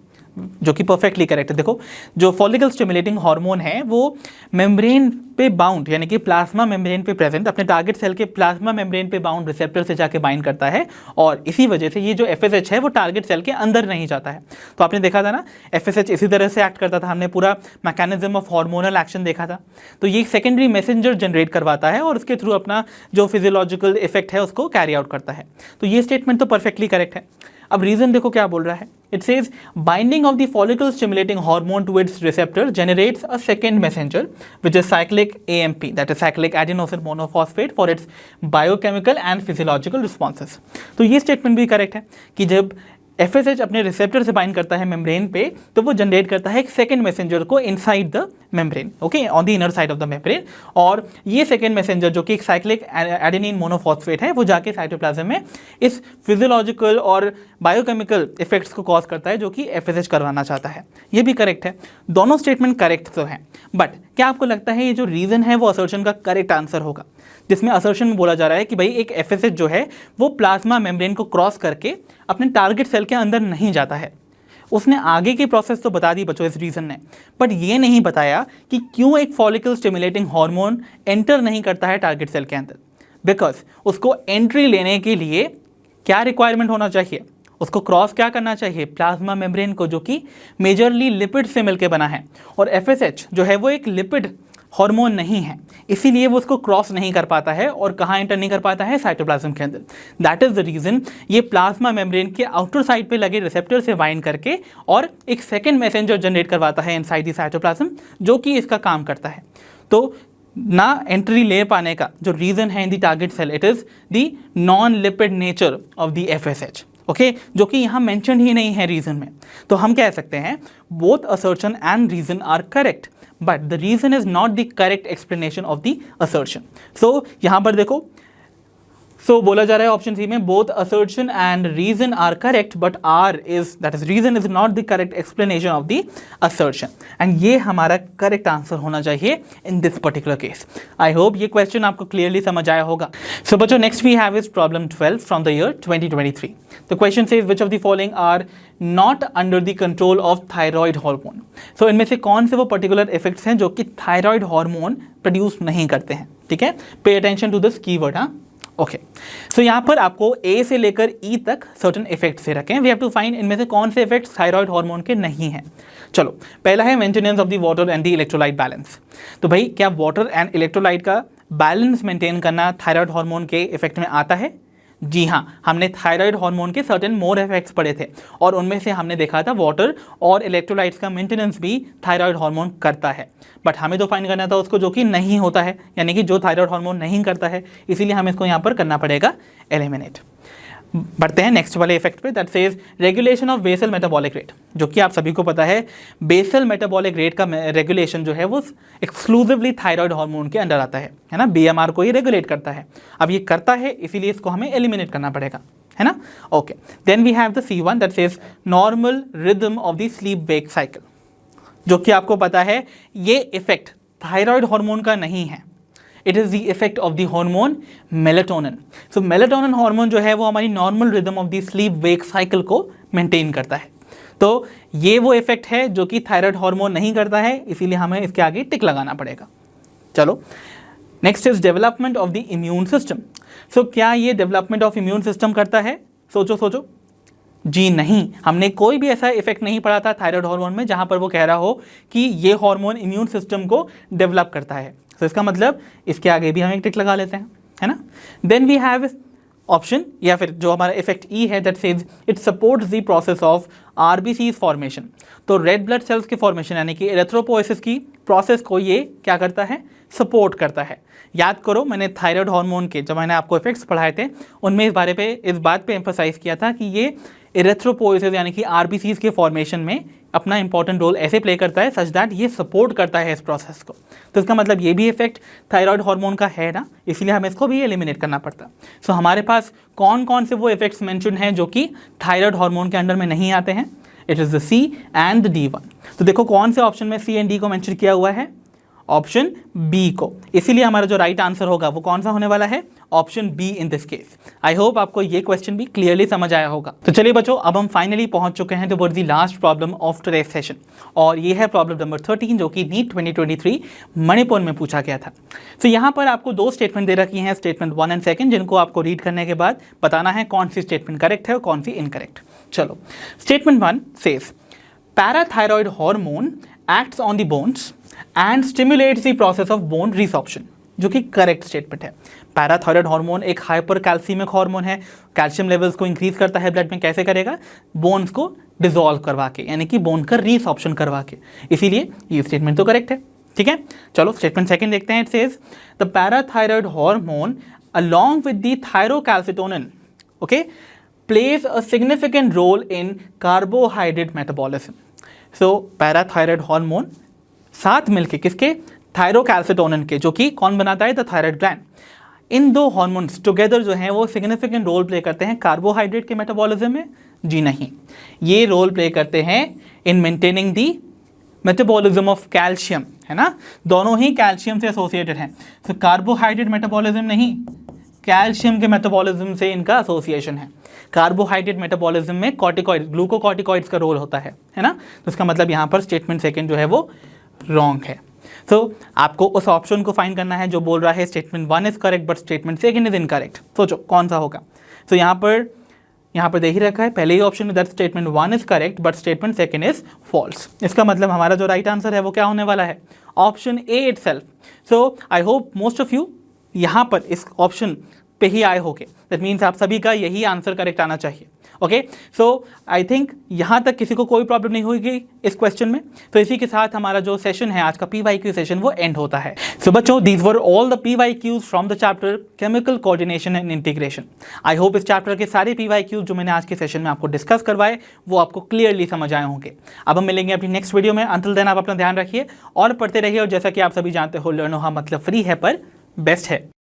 जो कि परफेक्टली करेक्ट है। देखो, जो फॉलिकल स्टिमुलेटिंग हार्मोन है वो मेम्ब्रेन पे बाउंड यानी कि प्लाज्मा मेम्ब्रेन पे प्रेजेंट अपने टारगेट सेल के प्लाज्मा मेम्ब्रेन पे बाउंड रिसेप्टर से जाके बाइंड करता है, और इसी वजह से ये जो FSH है वो टारगेट सेल के अंदर नहीं जाता है। तो आपने देखा था ना FSH इसी तरह से एक्ट करता था, हमने पूरा मैकेनिज्म ऑफ हार्मोनल एक्शन देखा था। तो ये सेकेंडरी मैसेंजर जनरेट करवाता है और उसके थ्रू अपना जो फिजियोलॉजिकल इफेक्ट है उसको कैरी आउट करता है। तो ये स्टेटमेंट तो परफेक्टली करेक्ट है। अब रीजन देखो क्या बोल रहा है। It says binding of the follicle stimulating hormone to its receptor generates a second messenger which is cyclic AMP, that is cyclic adenosine monophosphate, for its biochemical and physiological responses. तो ये statement भी correct है कि जब FSH अपने receptor से bind करता है मेम्ब्रेन पे, तो वो जनरेट करता है एक सेकेंड मैसेंजर को inside the membrane, okay, on the inner side of the membrane. और ये सेकेंड मैसेंजर जो कि एक साइक्लिक एडेनिन मोनोफॉस्फेट है, वो जाके साइटोप्लाज्म में इस फिजियोलॉजिकल और बायोकेमिकल इफेक्ट्स को कॉज करता है जो कि FSH करवाना चाहता है। ये भी करेक्ट है, दोनों स्टेटमेंट करेक्ट तो हैं। बट क्या आपको लगता है ये जो रीजन है वो असर्शन का करेक्ट आंसर होगा? जिसमें असर्शन में बोला जा रहा है कि भाई एक FSH जो है वो प्लाज्मा मेम्ब्रेन को क्रॉस करके अपने टारगेट सेल के अंदर नहीं जाता है। उसने आगे की प्रोसेस तो बता दी बच्चों इस रीजन ने, बट ये नहीं बताया कि क्यों एक फॉलिकल स्टिमुलेटिंग हार्मोन एंटर नहीं करता है टारगेट सेल के अंदर। बिकॉज उसको एंट्री लेने के लिए क्या रिक्वायरमेंट होना चाहिए? उसको क्रॉस क्या करना चाहिए? प्लाज्मा मेम्ब्रेन को, जो कि मेजरली लिपिड से मिलकर बना है, और FSH जो है वो एक लिपिड हार्मोन नहीं है, इसीलिए वो उसको क्रॉस नहीं कर पाता है। और कहाँ एंटर नहीं कर पाता है? साइटोप्लाज्म के अंदर। दैट इज द रीजन ये प्लाज्मा मेम्ब्रेन के आउटर साइड पे लगे रिसेप्टर से बाइंड करके और एक सेकेंड मैसेंजर जनरेट करवाता है इनसाइड द साइटोप्लाज्म, जो कि इसका काम करता है। तो ना एंट्री ले पाने का जो रीजन है in the target cell, it is the non lipid nature of the FSH। Okay जो कि यहाँ मेंशन ही नहीं है रीजन में। तो हम कह सकते हैं both assertion and reason are correct but the reason is not the correct explanation of the assertion. So यहाँ पर देखो, सो बोला जा रहा है ऑप्शन सी में both assertion and reason are correct but R is that is reason is not the correct explanation of the assertion, and ये हमारा करेक्ट आंसर होना चाहिए in this particular case. I hope ये question आपको clearly समझ आया होगा। So बच्चों next we have is problem 12 from the year 2023। The question says which of the following are not under the control of thyroid hormone. सो इनमें से कौन से वो पर्टिकुलर इफेक्ट्स हैं जो कि थायराइड हार्मोन प्रोड्यूस नहीं करते हैं, ठीक है। Pay attention to this keyword, हाँ ओके। सो यहाँ पर आपको ए से लेकर ई तक सर्टेन इफेक्ट्स से रखें, वी हैव टू फाइंड इनमें से कौन से इफेक्ट्स थायराइड हार्मोन के नहीं हैं। चलो पहला है maintenance of the water and the electrolyte balance. तो भाई क्या वाटर एंड इलेक्ट्रोलाइट का बैलेंस मेंटेन करना थायराइड हार्मोन के इफेक्ट में आता है? जी हाँ, हमने थायराइड हार्मोन के सर्टेन मोर इफेक्ट्स पढ़े थे और उनमें से हमने देखा था वाटर और इलेक्ट्रोलाइट्स का मेंटेनेंस भी थायराइड हार्मोन करता है, बट हमें तो फाइंड करना था उसको जो कि नहीं होता है, यानी कि जो थायराइड हार्मोन नहीं करता है, इसीलिए हमें इसको यहाँ पर करना पड़ेगा एलिमिनेट। बढ़ते हैं नेक्स्ट वाले इफेक्ट पे, that says regulation of basal metabolic rate, जो कि आप सभी को पता है बेसल मेटाबॉलिक रेट का रेगुलेशन जो है वो एक्सक्लूसिवली थायराइड हार्मोन के अंडर आता है ना, बीएमआर को ही रेगुलेट करता है। अब ये करता है इसीलिए इसको हमें एलिमिनेट करना पड़ेगा, है ना, okay. Then we have the C1 that says normal rhythm of the sleep wake cycle, जो कि आपको पता है ये इफेक्ट थायराइड हार्मोन का नहीं है, it is the effect of the hormone melatonin. So melatonin hormone जो है वो हमारी normal rhythm of the sleep wake cycle को मेंटेन करता है। तो ये वो इफेक्ट है जो कि थायराइड हार्मोन नहीं करता है, इसीलिए हमें इसके आगे टिक लगाना पड़ेगा। चलो next is development of the immune system. So क्या ये डेवलपमेंट ऑफ इम्यून सिस्टम करता है? सोचो सोचो, जी नहीं, हमने कोई भी ऐसा इफेक्ट नहीं पढ़ा था थायराइड हार्मोन में जहां पर वो कह रहा हो कि ये हार्मोन इम्यून सिस्टम को डेवलप करता है। तो इसका मतलब इसके आगे भी हम एक टिक लगा लेते हैं, है ना। देन वी हैव ऑप्शन या फिर जो हमारा इफेक्ट ई है that says it supports the process of RBC formation. तो रेड ब्लड सेल्स के फॉर्मेशन यानी कि एरिथ्रोपोएसिस की प्रोसेस को ये क्या करता है? सपोर्ट करता है। याद करो मैंने थायराइड हार्मोन के जब मैंने आपको इफेक्ट्स पढ़ाए थे उनमें इस बात पे एम्फसाइज किया था कि ये एरिथ्रोपोएसिस यानी कि आरबीसीज के फॉर्मेशन में अपना इंपॉर्टेंट रोल ऐसे प्ले करता है सच दैट ये सपोर्ट करता है इस प्रोसेस को। तो इसका मतलब ये भी इफेक्ट थायराइड हार्मोन का है ना, इसलिए हमें इसको भी एलिमिनेट करना पड़ता। सो हमारे पास कौन कौन से वो इफेक्ट्स मेंशन हैं जो कि थायराइड हार्मोन के अंडर में नहीं आते हैं? It is the C and the D1। तो देखो कौन से ऑप्शन में सी एंड डी को मेंशन किया हुआ है? ऑप्शन बी को, इसीलिए हमारा जो राइट आंसर होगा वो कौन सा होने वाला है? Option B in this case. I hope आपको ये क्वेश्चन भी क्लियरली समझ आया होगा। तो चलिए बच्चों अब हम फाइनली पहुंच चुके हैं towards the last problem of today's session, और ये है प्रॉब्लम नंबर 13 जो कि नीट 2023 मणिपुर में पूछा गया था। तो यहाँ पर आपको दो स्टेटमेंट दे रखी हैं, स्टेटमेंट 1 एंड 2, जिनको आपको रीड करने के बाद बताना है कौन सी स्टेटमेंट करेक्ट है और कौन सी इनकरेक्ट। चलो statement 1 says parathyroid hormone acts on the bones and stimulates the process of bone resorption, जो कि करेक्ट स्टेटमेंट है। पैराथायरॉयड हार्मोन एक हाइपर कैल्सीमिक हार्मोन है, कैल्शियम लेवल्स को इंक्रीज करता है ब्लड में, कैसे करेगा? बोन्स को डिसॉल्व करवा के, यानी कि बोन का रिसॉर्प्शन करवा के, इसीलिए ये स्टेटमेंट तो करेक्ट है, ठीक है। चलो स्टेटमेंट 2 देखते हैं। It says the parathyroid hormone along with the thyrocalcitonin, okay, plays a significant role in carbohydrate metabolism. So parathyroid hormone साथ मिलके किसके? थायरोकैल्सिटोनिन के, जो कि कौन बनाता है? The thyroid gland. इन दो हार्मोन्स टुगेदर जो हैं वो सिग्निफिकेंट रोल प्ले करते हैं कार्बोहाइड्रेट के मेटाबॉलिज्म में? जी नहीं, ये रोल प्ले करते हैं in maintaining the metabolism of calcium, है ना, दोनों ही कैल्शियम से एसोसिएटेड हैं। तो कार्बोहाइड्रेट मेटाबॉलिज्म नहीं, कैल्शियम के मेटाबॉलिज्म से इनका एसोसिएशन है। कार्बोहाइड्रेट मेटाबॉलिज्म में कॉर्टिकॉइड, ग्लूकोकॉर्टिकॉइड्स का रोल होता है ना। तो इसका मतलब यहाँ पर स्टेटमेंट 2 जो है वो रॉन्ग है। तो आपको उस ऑप्शन को फाइंड करना है जो बोल रहा है statement 1 is correct but statement 2 is incorrect. सोचो कौन सा होगा। तो यहाँ पर दे ही रखा है पहले ही ऑप्शन में that statement 1 is correct but statement 2 is false. इसका मतलब हमारा जो राइट आंसर है वो क्या होने वाला है? Option A itself. So I hope most of you यहाँ पर इस ऑप्शन पे ही आए होगे। दैट मीन्स आप सभी का यही आंसर करेक्ट आना चाहिए। ओके, सो आई थिंक यहाँ तक किसी को कोई प्रॉब्लम नहीं होगी इस क्वेश्चन में। तो इसी के साथ हमारा जो सेशन है आज का PYQ सेशन वो एंड होता है। सो बच्चों, these were all the PYQs from the chapter chemical coordination and integration. I hope इस चैप्टर के सारे PYQs जो मैंने आज के सेशन में आपको डिस्कस करवाए वो आपको क्लियरली समझ आए होंगे। अब हम मिलेंगे अपनी नेक्स्ट वीडियो में। अंटिल देन आप अपना ध्यान रखिए और पढ़ते रहिए। और जैसा कि आप सभी जानते हो, लर्न हो मतलब फ्री है पर बेस्ट है।